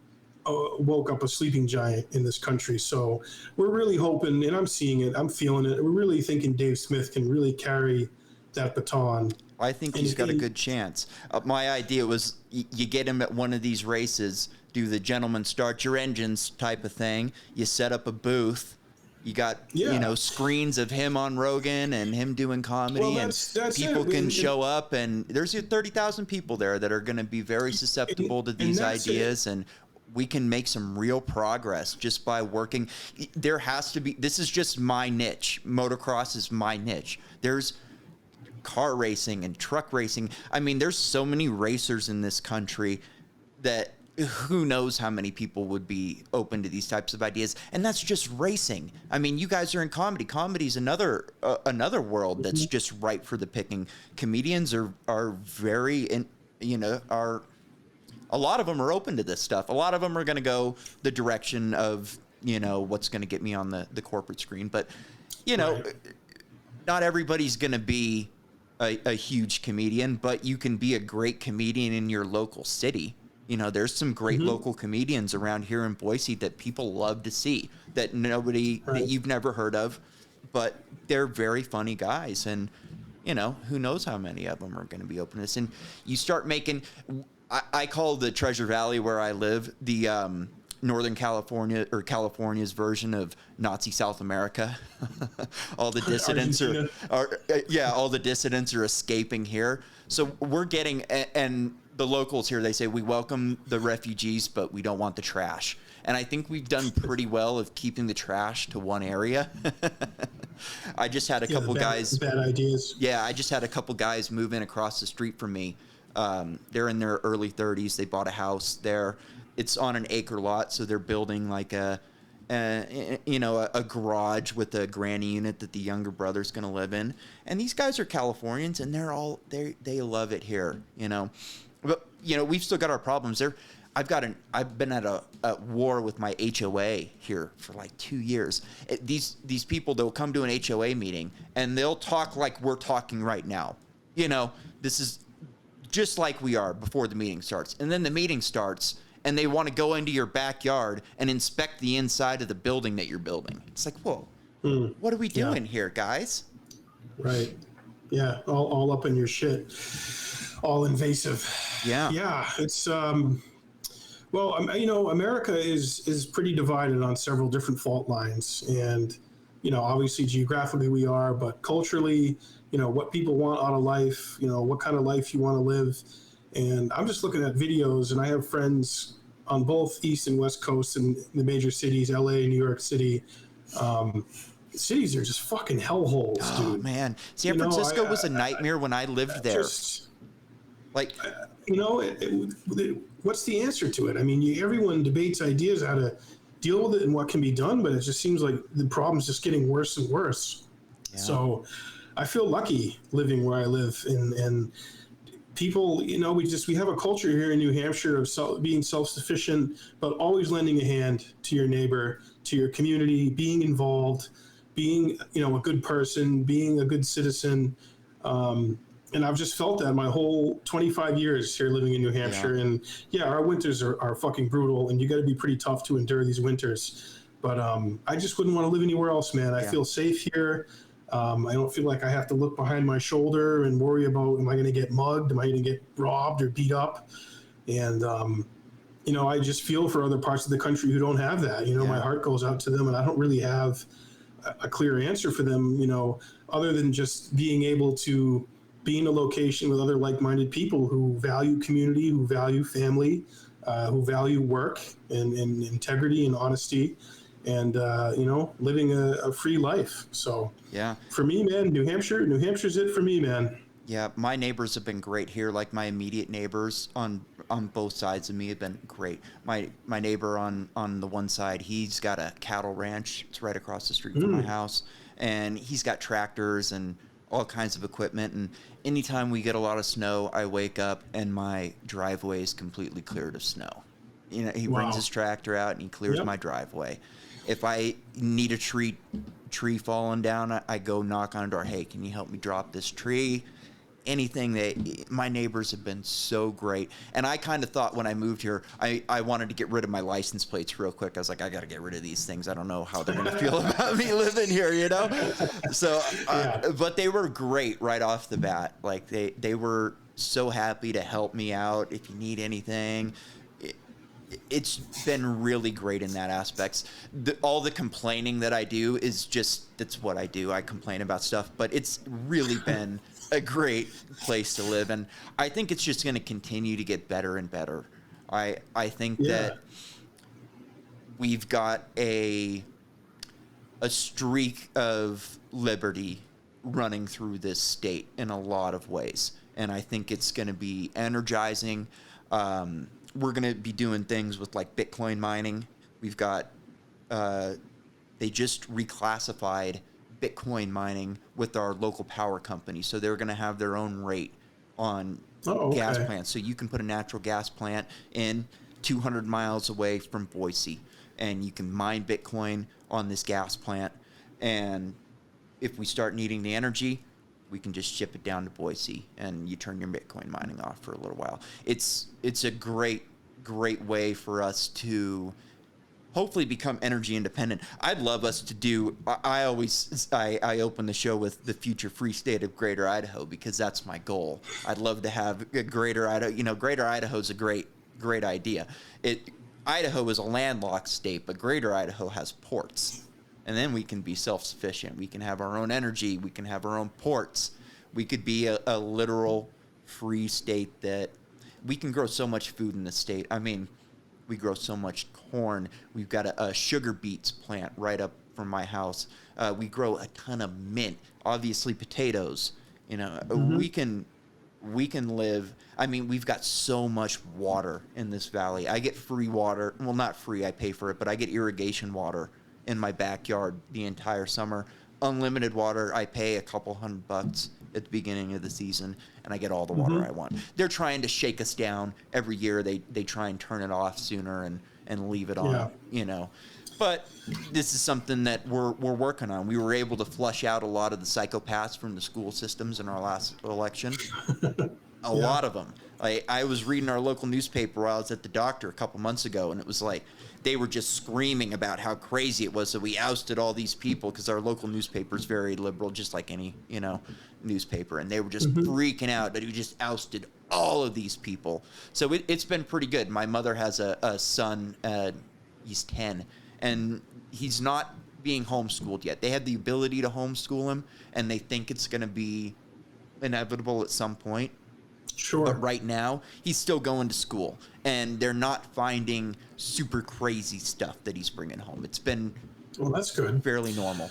woke up a sleeping giant in this country. So we're really hoping, and I'm seeing it, I'm feeling it. We're really thinking Dave Smith can really carry that baton. I think he's got a good chance. My idea was you get him at one of these races, do the gentleman start your engines type of thing. You set up a booth. You got, you know, screens of him on Rogan and him doing comedy, that's people can show up, and there's 30,000 people there that are going to be very susceptible to these ideas, and we can make some real progress just by working. There has to be, this is just my niche. Motocross is my niche. There's car racing and truck racing. I mean, there's so many racers in this country that who knows how many people would be open to these types of ideas. And that's just racing. I mean, you guys are in comedy. Comedy's another world that's just ripe for the picking. Comedians are very, you know, a lot of them are open to this stuff. A lot of them are going to go the direction of, you know, what's going to get me on the corporate screen. But, you know, not everybody's going to be a huge comedian, but you can be a great comedian in your local city. You know, there's some great local comedians around here in Boise that people love to see, that that you've never heard of, but they're very funny guys. And, you know, who knows how many of them are going to be open to this. And you start making... I call the Treasure Valley where I live the Northern California, or California's version of Nazi South America. All the dissidents all the dissidents are escaping here. So we're getting, and the locals here, they say, we welcome the refugees, but we don't want the trash. And I think we've done pretty well of keeping the trash to one area. I just had a couple guys. Bad ideas. Yeah, I just had a couple guys move in across the street from me. They're in their early 30s. They bought a house there. It's on an acre lot, so they're building like a garage with a granny unit that the younger brother's going to live in. And these guys are Californians, and they love it here, you know. But you know, we've still got our problems there. I've been at a war with my HOA here for like 2 years. These people, they'll come to an HOA meeting and they'll talk like we're talking right now. You know, this is just like we are before the meeting starts. And then the meeting starts and they want to go into your backyard and inspect the inside of the building that you're building. It's like, whoa, what are we doing here, guys? Right. Yeah, all up in your shit. All invasive. Yeah. Yeah, it's well, you know, America is pretty divided on several different fault lines, and you know, obviously geographically we are, but culturally, you know, what people want out of life, you know, what kind of life you want to live. And I'm just looking at videos, and I have friends on both East and West Coast in the major cities, LA, New York City. Cities are just fucking hellholes, dude. Oh man, San Francisco was a nightmare when I lived there. You know, what's the answer to it? I mean, everyone debates ideas how to deal with it and what can be done, but it just seems like the problem's just getting worse and worse. Yeah. So I feel lucky living where I live, and people, we have a culture here in New Hampshire of being self-sufficient, but always lending a hand to your neighbor, to your community, being involved, being, a good person, being a good citizen. And I've just felt that my whole 25 years here living in New Hampshire. Yeah. And yeah, our winters are fucking brutal, and you got to be pretty tough to endure these winters. But I just wouldn't want to live anywhere else, man. I feel safe here. I don't feel like I have to look behind my shoulder and worry about, am I going to get mugged? Am I going to get robbed or beat up? And, I just feel for other parts of the country who don't have that. My heart goes out to them, and I don't really have a clear answer for them, other than just being able to be in a location with other like-minded people who value community, who value family, who value work and integrity and honesty, and living a free life. So Yeah. for me, man, New Hampshire's it for me, man. Yeah, my neighbors have been great here. Like my immediate neighbors on both sides of me have been great. My neighbor on the one side, he's got a cattle ranch. It's right across the street from my house, and he's got tractors and all kinds of equipment. And anytime we get a lot of snow, I wake up and my driveway is completely cleared of snow. He brings his tractor out and he clears my driveway. If I need a tree falling down, I go knock on a door. Hey, can you help me drop this tree? Anything. My neighbors have been so great. And I kind of thought when I moved here, I wanted to get rid of my license plates real quick. I was like, I got to get rid of these things. I don't know how they're going to feel about me living here, So, but they were great right off the bat. Like they were so happy to help me out if you need anything. It's been really great in that aspect. All the complaining that I do is that's what I do. I complain about stuff, but it's really been a great place to live. And I think it's just going to continue to get better and better. I think that we've got a streak of liberty running through this state in a lot of ways. And I think it's going to be energizing. We're going to be doing things with like Bitcoin mining. We've got, they just reclassified Bitcoin mining with our local power company. So they're going to have their own rate on gas plants. So you can put a natural gas plant in 200 miles away from Boise, and you can mine Bitcoin on this gas plant. And if we start needing the energy, we can just ship it down to Boise, and you turn your Bitcoin mining off for a little while. It's a great way for us to hopefully become energy independent. I'd love us to do. I open the show with the future free state of Greater Idaho because that's my goal. I'd love to have a Greater Idaho. Greater Idaho's a great idea. Idaho is a landlocked state, but Greater Idaho has ports. And then we can be self-sufficient. We can have our own energy. We can have our own ports. We could be a literal free state that we can grow so much food in the state. I mean, we grow so much corn. We've got a sugar beets plant right up from my house. We grow a ton of mint. Obviously, potatoes. We can live. I mean, we've got so much water in this valley. I get free water. Well, not free. I pay for it, but I get irrigation water in my backyard the entire summer. Unlimited water. I pay a couple $100 at the beginning of the season, and I get all the water I want. They're trying to shake us down every year. They try and turn it off sooner and leave it on, But this is something that we're working on. We were able to flush out a lot of the psychopaths from the school systems in our last election. A lot of them. I was reading our local newspaper while I was at the doctor a couple months ago, and it was like they were just screaming about how crazy it was that we ousted all these people because our local newspaper is very liberal, just like any newspaper, and they were just freaking out that we just ousted all of these people. So it's been pretty good. My mother has a son, he's 10, and he's not being homeschooled yet. They have the ability to homeschool him, and they think it's going to be inevitable at some point. Sure. But right now, he's still going to school, and they're not finding super crazy stuff that he's bringing home. It's been that's good. Fairly normal.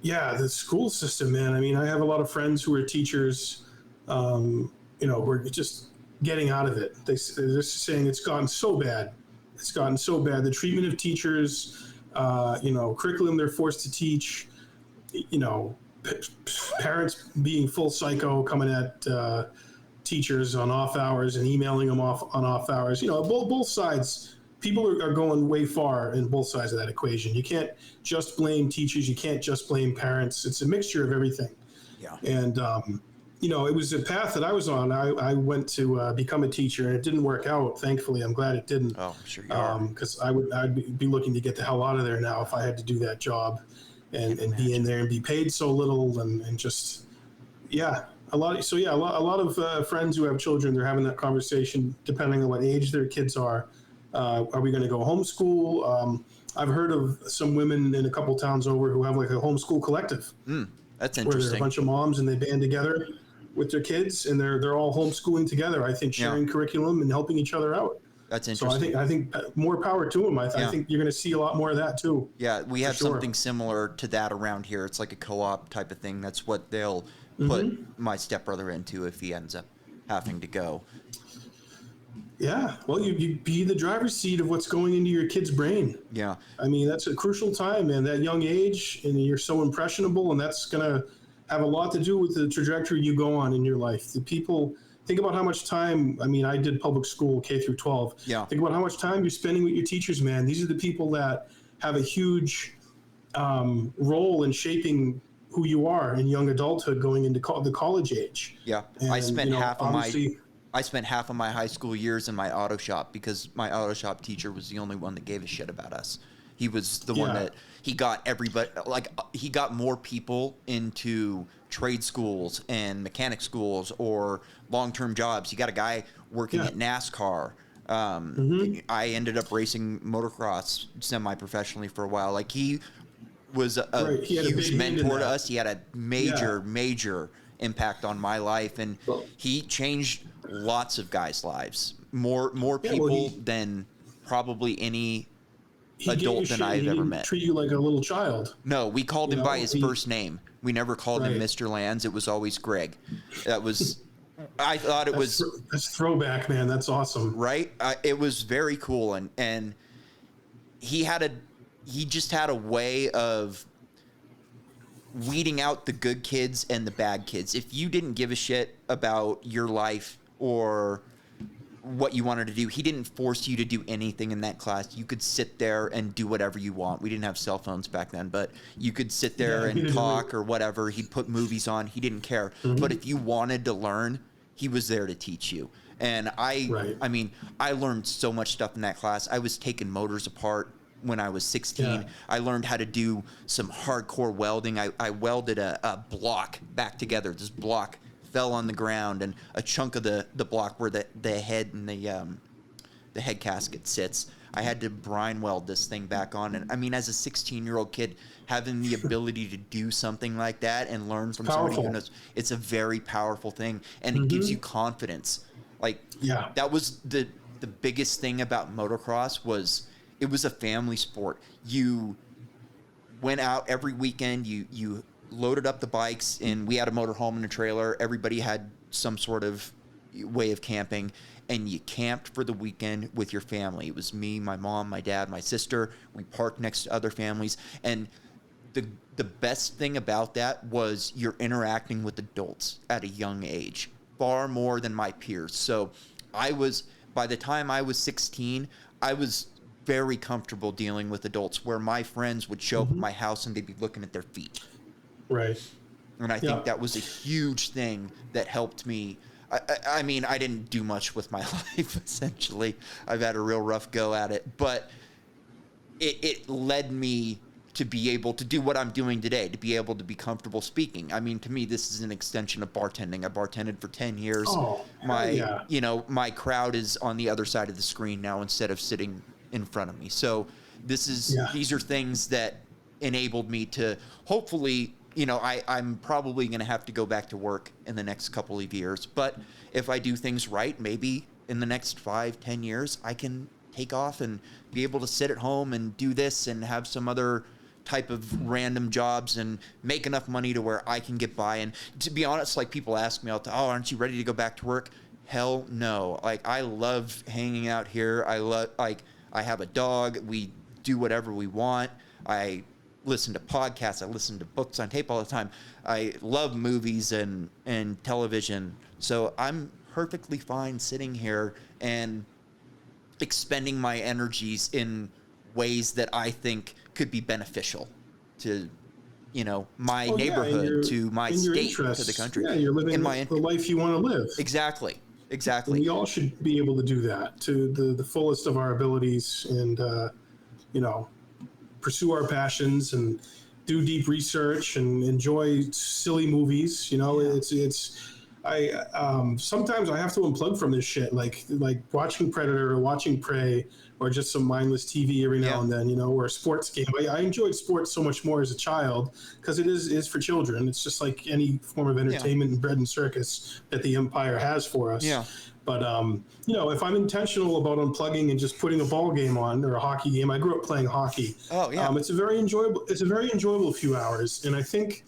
Yeah, the school system, man. I mean, I have a lot of friends who are teachers, we're just getting out of it. They're just saying it's gotten so bad. It's gotten so bad. The treatment of teachers, curriculum they're forced to teach, parents being full psycho, coming at teachers on off hours and emailing them off on off hours. You know, both sides. People are going way far in both sides of that equation. You can't just blame teachers. You can't just blame parents. It's a mixture of everything. Yeah. And you know, it was a path that I was on. I went to become a teacher, and it didn't work out. Thankfully, I'm glad it didn't. Oh, sure you are. Because I'd be looking to get the hell out of there now if I had to do that job, and be in there and be paid so little, and just a lot of friends who have children, they're having that conversation depending on what age their kids are. Are we going to go homeschool? I've heard of some women in a couple towns over who have like a homeschool collective. That's Where interesting. they're a bunch of moms and they band together with their kids, and they're all homeschooling together. I think sharing curriculum and helping each other out. That's interesting. So I think more power to them. I think you're going to see a lot more of that too. Yeah, we have something similar to that around here. It's like a co-op type of thing. That's what they'll put my stepbrother into if he ends up having to go. Yeah, well, you be the driver's seat of what's going into your kid's brain. Yeah. I mean, that's a crucial time, man, that young age, and you're so impressionable, and that's going to have a lot to do with the trajectory you go on in your life. The people, think about how much time, I mean, I did public school, K through 12. Yeah. Think about how much time you're spending with your teachers, man. These are the people that have a huge role in shaping who you are in young adulthood going into the college age. Yeah. And, I spent I half of my high school years in my auto shop because my auto shop teacher was the only one that gave a shit about us. He was the one that he got everybody, like he got more people into trade schools and mechanic schools or long-term jobs. He got a guy working at NASCAR. I ended up racing motocross semi-professionally for a while. Like he was a huge mentor to us. He had a major impact on my life, and he changed lots of guys' lives. More people than probably any adult than I've ever met. Treat you like a little child. No, we called him by his first name. We never called him Mr. Lands. It was always Greg. That was. I thought it was. That's throwback, man. That's awesome. Right. It was very cool, and he just had a way of weeding out the good kids and the bad kids. If you didn't give a shit about your life or what you wanted to do, he didn't force you to do anything in that class. You could sit there and do whatever you want. We didn't have cell phones back then, but you could sit there and talk or whatever. He'd put movies on. He didn't care. But if you wanted to learn, he was there to teach you. And I mean, I learned so much stuff in that class. I was taking motors apart when I was 16. Yeah. I learned how to do some hardcore welding. I welded a block back together. This block fell on the ground, and a chunk of the block where the head and the head gasket sits, I had to brine weld this thing back on. And I mean, as a 16-year-old kid, having the ability to do something like that and learn from somebody who knows, it's a very powerful thing, and it gives you confidence. Like, that was the biggest thing about motocross was it was a family sport. You went out every weekend, you loaded up the bikes, and we had a motorhome and a trailer. Everybody had some sort of way of camping, and you camped for the weekend with your family. It was me, my mom, my dad, my sister. We parked next to other families, and the best thing about that was you're interacting with adults at a young age, far more than my peers. So by the time I was 16, I was very comfortable dealing with adults, where my friends would show up at my house and they'd be looking at their feet. Right. And I think that was a huge thing that helped me. I mean, I didn't do much with my life, essentially. I've had a real rough go at it. But it led me to be able to do what I'm doing today, to be able to be comfortable speaking. I mean, to me, this is an extension of bartending. I bartended for 10 years. Oh, my crowd is on the other side of the screen now instead of sitting in front of me. So these are things that enabled me to hopefully, I'm probably going to have to go back to work in the next couple of years. But if I do things right, maybe in the next 5-10 years, I can take off and be able to sit at home and do this and have some other type of random jobs and make enough money to where I can get by. And to be honest, like, people ask me all the time, oh, aren't you ready to go back to work? Hell no. Like, I love hanging out here. I have a dog. We do whatever we want. listen to podcasts. I listen to books on tape all the time. I love movies and television. So I'm perfectly fine sitting here and expending my energies in ways that I think could be beneficial to, my neighborhood, to my state, to the country. Yeah, you're living the life you want to live. Exactly. And we all should be able to do that to the fullest of our abilities, and pursue our passions and do deep research and enjoy silly movies. Sometimes I have to unplug from this shit, like watching Predator or watching Prey or just some mindless TV every now and then, or a sports game. I enjoyed sports so much more as a child because it is for children. It's just like any form of entertainment and bread and circus that the Empire has for us. Yeah. But, if I'm intentional about unplugging and just putting a ball game on or a hockey game, I grew up playing hockey. Oh, yeah. It's a very enjoyable few hours. And I think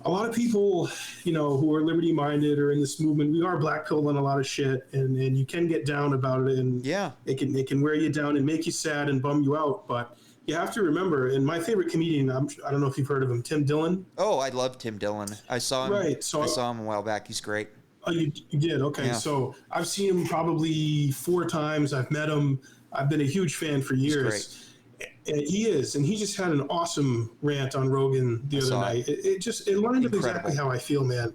a lot of people, who are liberty minded or in this movement, we are black pilled on a lot of shit, and you can get down about it, and it can wear you down and make you sad and bum you out. But you have to remember, and my favorite comedian, I don't know if you've heard of him, Tim Dillon. Oh, I love Tim Dillon. I saw him. Right. So I saw him a while back. He's great. Oh, you did? Okay. Yeah. So I've seen him probably 4 times. I've met him. I've been a huge fan for years. He's great. And he just had an awesome rant on Rogan the other night. It lined up exactly how I feel, man.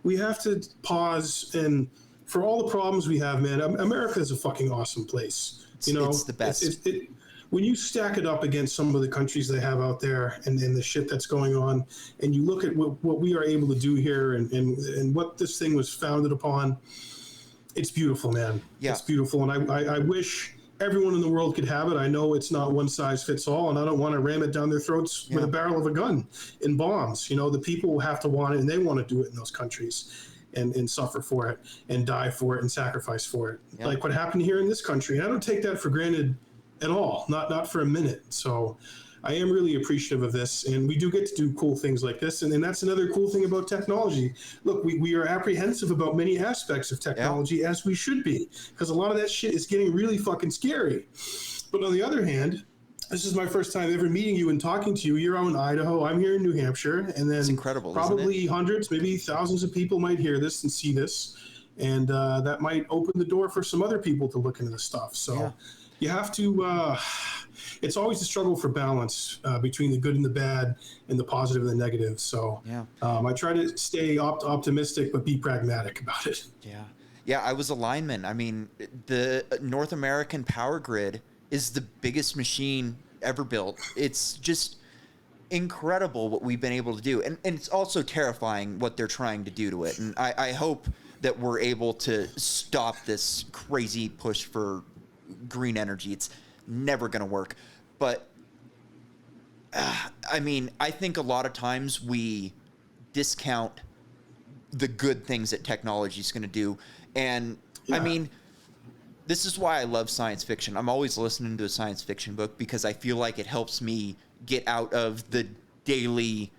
We have to pause, and for all the problems we have, man, America is a fucking awesome place. It's the best. When you stack it up against some of the countries they have out there and the shit that's going on, and you look at what we are able to do here and what this thing was founded upon, it's beautiful, man. Yeah. It's beautiful. And I wish everyone in the world could have it. I know it's not one size fits all, and I don't want to ram it down their throats with a barrel of a gun in bombs. The people have to want it, and they want to do it in those countries and suffer for it and die for it and sacrifice for it. Yeah. Like what happened here in this country. And I don't take that for granted at all, not for a minute. So I am really appreciative of this, and we do get to do cool things like this, and that's another cool thing about technology. Look, we are apprehensive about many aspects of technology, as we should be, because a lot of that shit is getting really fucking scary. But on the other hand, this is my first time ever meeting you and talking to you. You're out in Idaho, I'm here in New Hampshire, and then it's incredible, probably hundreds, maybe thousands of people might hear this and see this, and that might open the door for some other people to look into this stuff. So you have to it's always a struggle for balance between the good and the bad and the positive and the negative. So I try to stay optimistic, but be pragmatic about it. Yeah, I was a lineman. I mean, the North American power grid is the biggest machine ever built. It's just incredible what we've been able to do. And it's also terrifying what they're trying to do to it. And I hope that we're able to stop this crazy push for green energy. It's never going to work. But I think a lot of times we discount the good things that technology is going to do. And this is why I love science fiction. I'm always listening to a science fiction book because I feel like it helps me get out of the daily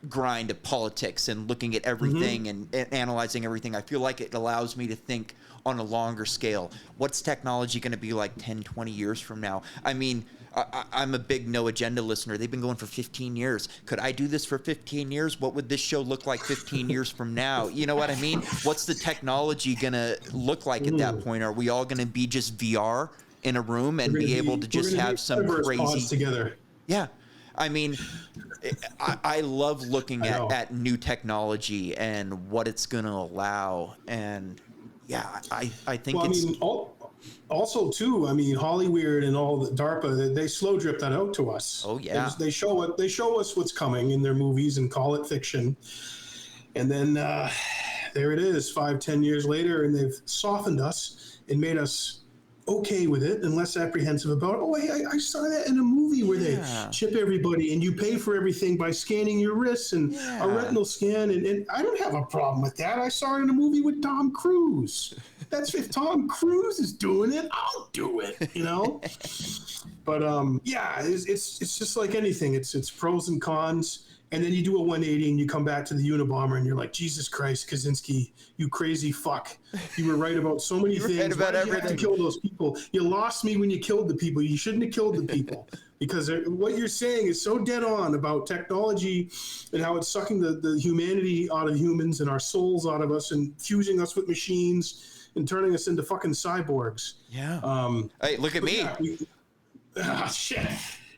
grind of politics and looking at everything and analyzing everything. I feel like it allows me to think on a longer scale. What's technology going to be like 10, 20 years from now? I mean, I'm a big No Agenda listener. They've been going for 15 years. Could I do this for 15 years? What would this show look like 15 years from now? You know what I mean? What's the technology going to look like at that point? Are we all going to be just VR in a room and be able to just have some crazy together? Yeah. I mean, I love looking at new technology and what it's going to allow. And I think also too, Hollyweird and all the DARPA, they slow drip that out to us. Oh yeah. They show us what's coming in their movies and call it fiction. And then there it is 5-10 years later, and they've softened us and made us okay with it and less apprehensive about, I saw that in a movie where they chip everybody and you pay for everything by scanning your wrists and a retinal scan. And I don't have a problem with that. I saw it in a movie with Tom Cruise. That's if Tom Cruise is doing it, I'll do it, But it's just like anything. It's pros and cons. And then you do a 180 and you come back to the Unabomber and you're like, Jesus Christ, Kaczynski, you crazy fuck. You were right about so many things. Right about Why did you have everything. to kill those people? You lost me when you killed the people. You shouldn't have killed the people. Because what you're saying is so dead on about technology and how it's sucking the humanity out of humans and our souls out of us and fusing us with machines and turning us into fucking cyborgs. Yeah. Hey, look at me. Shit.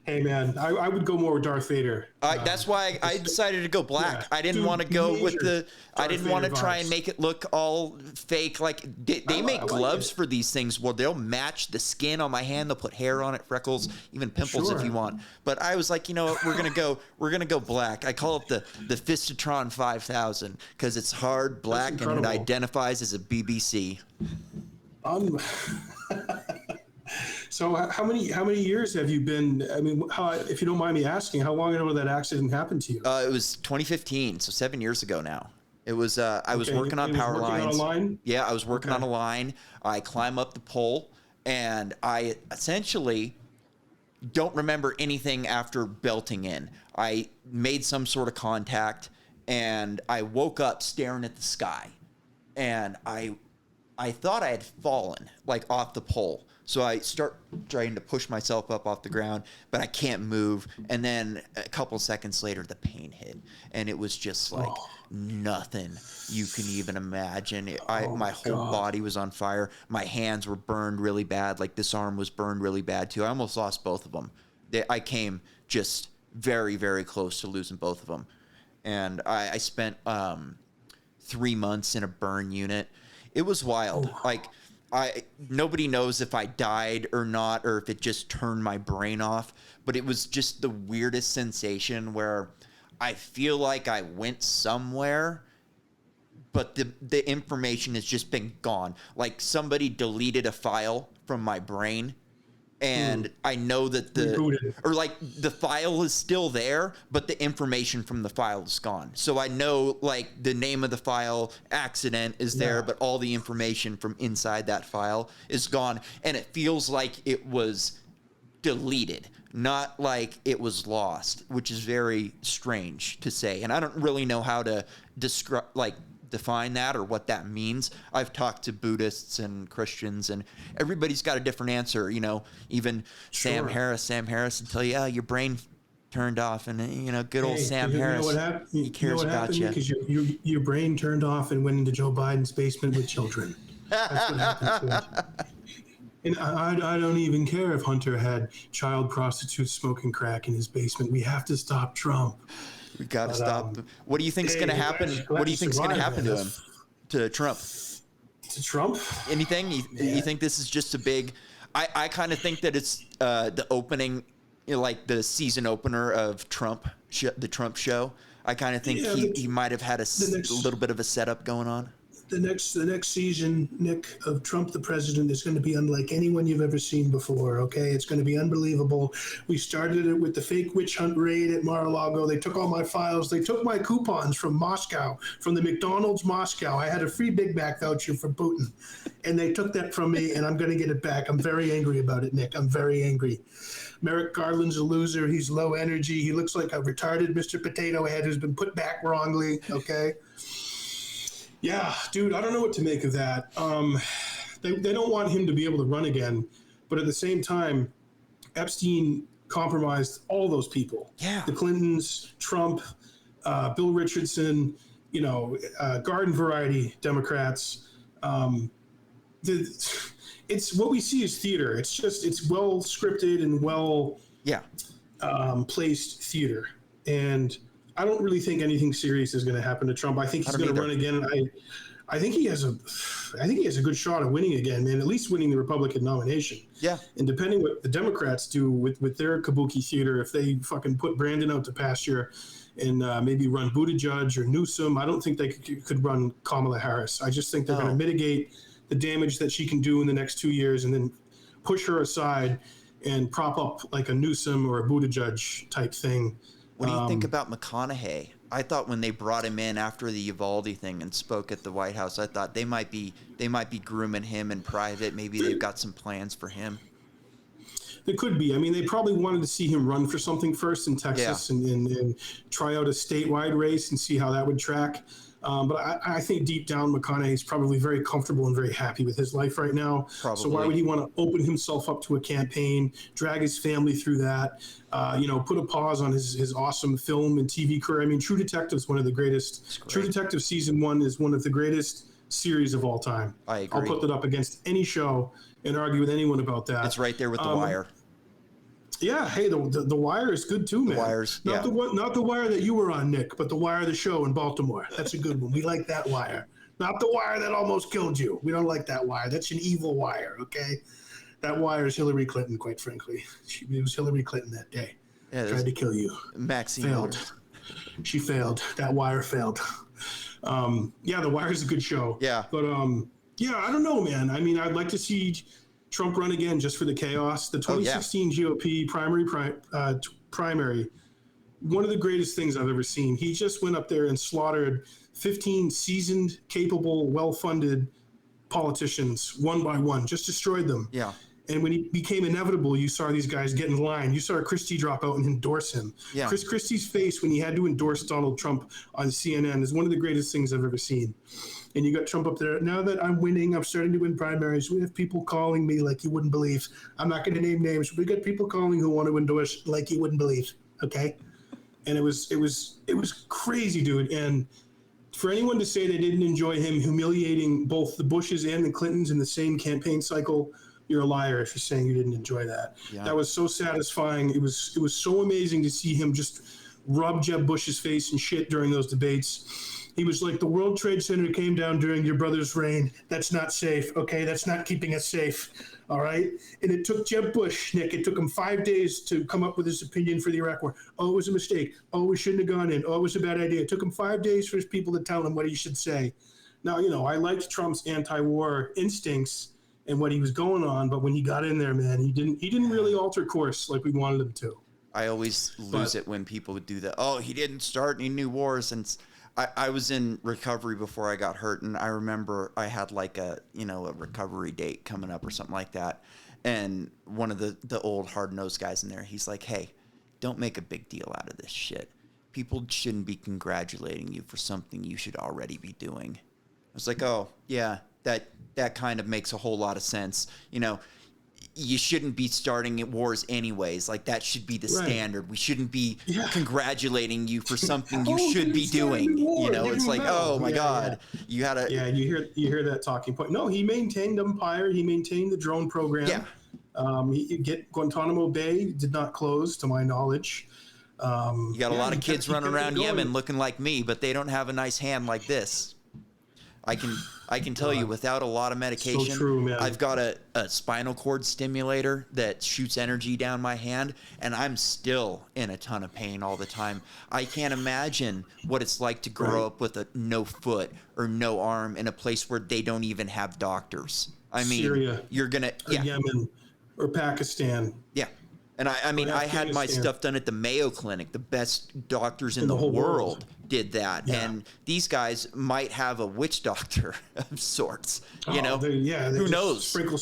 Hey man, I would go more with Darth Vader. That's why I decided to go black. Yeah, I didn't want to go with the. I Darth didn't want to Vader try vibes. and make it look all fake. Like they make like gloves it. for these things where they'll match the skin on my hand. They'll put hair on it, freckles, even pimples if Sure. you want. But I was like, you know what? We're gonna go black. I call it the Fistatron 5000 because it's hard black and it incredible. identifies as a BBC. So how many years have you been? I mean, if you don't mind me asking, how long ago did that accident happen to you? It was 2015, so 7 years ago now. It was I was working on power working lines. on a line? Yeah, I was working on a line. I climb up the pole, and I essentially don't remember anything after belting in. I made some sort of contact, and I woke up staring at the sky, and I thought I had fallen like off the pole. So I start trying to push myself up off the ground, but I can't move. And then a couple seconds later, the pain hit, and it was just like nothing you can even imagine. My whole body was on fire. My hands were burned really bad. Like this arm was burned really bad too. I almost lost both of them. I came just very, very close to losing both of them. And I spent 3 months in a burn unit. It was wild. Like nobody knows if I died or not, or if it just turned my brain off, but it was just the weirdest sensation where I feel like I went somewhere, but the information has just been gone. Like somebody deleted a file from my brain, and I know that the file is still there, but the information from the file is gone. So I know like the name of the file, accident is there, but all the information from inside that file is gone. And it feels like it was deleted, not like it was lost, which is very strange to say. And I don't really know how to define that or what that means. I've talked to Buddhists and Christians, and everybody's got a different answer. You know, even Sam Harris will tell you, your brain turned off, and good old Sam Harris, he cares about you. Because your brain turned off and went into Joe Biden's basement with children. That's what happened to it. And I don't even care if Hunter had child prostitutes smoking crack in his basement. We have to stop Trump. We got to stop. What do you think's going to happen? What do you think's going to happen to him, to Trump? To Trump? Anything? You think this is just a big? I kind of think that it's the opening, like the season opener of the Trump show. I kind of think he might have had a little bit of a setup going on. The next season, Nick, of Trump the president is going to be unlike anyone you've ever seen before, okay? It's going to be unbelievable. We started it with the fake witch hunt raid at Mar-a-Lago. They took all my files. They took my coupons from Moscow, from the McDonald's Moscow. I had a free Big Mac voucher for Putin, and they took that from me, and I'm going to get it back. I'm very angry about it, Nick. I'm very angry. Merrick Garland's a loser. He's low energy. He looks like a retarded Mr. Potato Head who's been put back wrongly, okay? Yeah, dude, I don't know what to make of that. They don't want him to be able to run again, but at the same time, Epstein compromised all those people. Yeah. The Clintons, Trump, Bill Richardson, garden variety Democrats. It's what we see is theater. It's well scripted and well placed theater. And I don't really think anything serious is going to happen to Trump. I think he's going to run again, and I think he has a good shot of winning again, man. At least winning the Republican nomination. Yeah. And depending what the Democrats do with their kabuki theater, if they fucking put Brandon out to pasture, and maybe run Buttigieg or Newsom, I don't think they could run Kamala Harris. I just think they're going to mitigate the damage that she can do in the next 2 years, and then push her aside and prop up like a Newsom or a Buttigieg type thing. What do you think about McConaughey? I thought when they brought him in after the Uvalde thing and spoke at the White House, I thought they might be grooming him in private. Maybe they've got some plans for him. It could be. I mean, they probably wanted to see him run for something first in Texas and try out a statewide race and see how that would track. But I think deep down, McConaughey is probably very comfortable and very happy with his life right now. Probably. So why would he want to open himself up to a campaign, drag his family through that, put a pause on his awesome film and TV career? I mean, True Detective is one of the greatest. True Detective season 1 is one of the greatest series of all time. I agree. I'll put that up against any show and argue with anyone about that. It's right there with The Wire. Yeah, hey, the Wire is good too, man. The Wire's, not the Wire that you were on, Nick, but the Wire, the show in Baltimore. That's a good one. We like that Wire. Not the Wire that almost killed you. We don't like that Wire. That's an evil Wire, okay? That Wire is Hillary Clinton, quite frankly. It was Hillary Clinton that day. Yeah, tried to kill you. Maxine failed. She failed. That Wire failed. The Wire is a good show. Yeah. But I don't know, man. I mean, I'd like to see Trump run again just for the chaos. The 2016 GOP primary, one of the greatest things I've ever seen. He just went up there and slaughtered 15 seasoned, capable, well-funded politicians one by one, just destroyed them. Yeah. And when he became inevitable, you saw these guys get in line. You saw Christie drop out and endorse him. Yeah. Chris Christie's face when he had to endorse Donald Trump on CNN is one of the greatest things I've ever seen. And you got Trump up there. Now that I'm winning, I'm starting to win primaries. We have people calling me like you wouldn't believe. I'm not going to name names, but we got people calling who want to endorse like you wouldn't believe. Okay, and it was crazy, dude. And for anyone to say they didn't enjoy him humiliating both the Bushes and the Clintons in the same campaign cycle, you're a liar if you're saying you didn't enjoy that. Yeah. That was so satisfying. It was so amazing to see him just rub Jeb Bush's face and shit during those debates. He was like, the World Trade Center came down during your brother's reign. That's not safe, okay? That's not keeping us safe, all right? And it took Jeb Bush, Nick, it took him 5 days to come up with his opinion for the Iraq War. Oh, it was a mistake. Oh, we shouldn't have gone in. Oh, it was a bad idea. It took him 5 days for his people to tell him what he should say. Now, I liked Trump's anti-war instincts and what he was going on, but when he got in there, man, he didn't really alter course like we wanted him to. I always lose it when people do that. Oh, he didn't start any new wars. And I was in recovery before I got hurt, and I remember I had like a recovery date coming up or something like that. And one of the old hard-nosed guys in there, he's like, hey, don't make a big deal out of this shit. People shouldn't be congratulating you for something you should already be doing. I was like, oh, yeah, that kind of makes a whole lot of sense. You shouldn't be starting wars anyways. Like, that should be the standard. We shouldn't be congratulating you for something you should be doing. It's like, oh my God, you had a... Yeah, you hear that talking point. No, he maintained Empire. He maintained the drone program. Yeah. Guantanamo Bay did not close, to my knowledge. You got a lot of kids running around Yemen looking like me, but they don't have a nice hand like this. I can tell you, without a lot of medication, so true, man. I've got a spinal cord stimulator that shoots energy down my hand, and I'm still in a ton of pain all the time. I can't imagine what it's like to grow up with no foot or no arm in a place where they don't even have doctors. I mean, Syria, you're going to... Yeah. Yemen or Pakistan. Yeah. And I had my stuff done at the Mayo Clinic. The best doctors in the whole world did that. Yeah. And these guys might have a witch doctor of sorts. Who knows? Sprinkle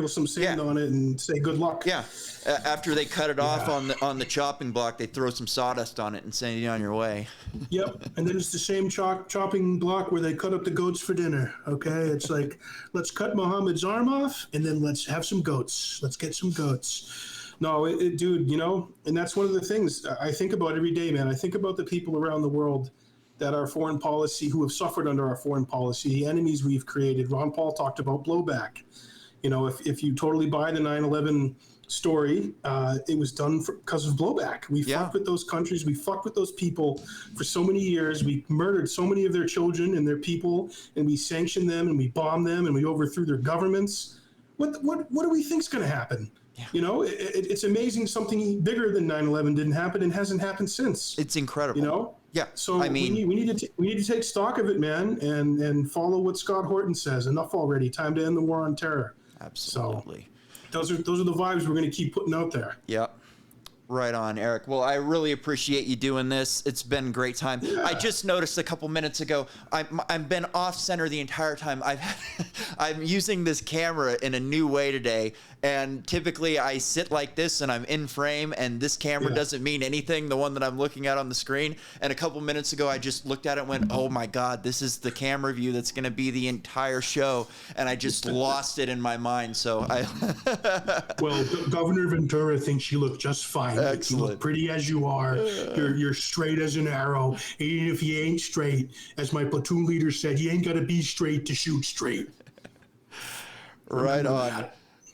some sand on it and say good luck. Yeah. After they cut it off on the chopping block, they throw some sawdust on it and send you on your way. Yep. And then it's the same chopping block where they cut up the goats for dinner. Okay. It's like, let's cut Muhammad's arm off and then let's have some goats. Let's get some goats. No, dude, and that's one of the things I think about every day, man. I think about the people around the world that our foreign policy, who have suffered under our foreign policy, the enemies we've created. Ron Paul talked about blowback. If you totally buy the 9/11 story, it was done because of blowback. We fucked with those countries. We fucked with those people for so many years. We murdered so many of their children and their people, and we sanctioned them, and we bombed them, and we overthrew their governments. What do we think's going to happen? Yeah. It's amazing something bigger than 9/11 didn't happen and hasn't happened since. It's incredible. Yeah. So we need to take stock of it, man, and follow what Scott Horton says. Enough already. Time to end the war on terror. Absolutely. So those are the vibes we're going to keep putting out there. Yep. Right on, Eric. Well, I really appreciate you doing this. It's been a great time. Yeah. I just noticed a couple minutes ago, I've been off center the entire time. I'm using this camera in a new way today, And typically I sit like this and I'm in frame, and this camera doesn't mean anything, the one that I'm looking at on the screen. And a couple minutes ago, I just looked at it and went, oh my God, this is the camera view that's going to be the entire show. And I just lost it in my mind. So Well, Governor Ventura thinks you look just fine. Excellent. You look pretty as you are. You're straight as an arrow. Even if you ain't straight, as my platoon leader said, you ain't got to be straight to shoot straight. Right on.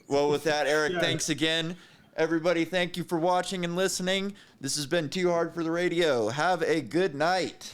Well, with that, Eric, thanks again. Everybody, thank you for watching and listening. This has been Too Hard for the Radio. Have a good night.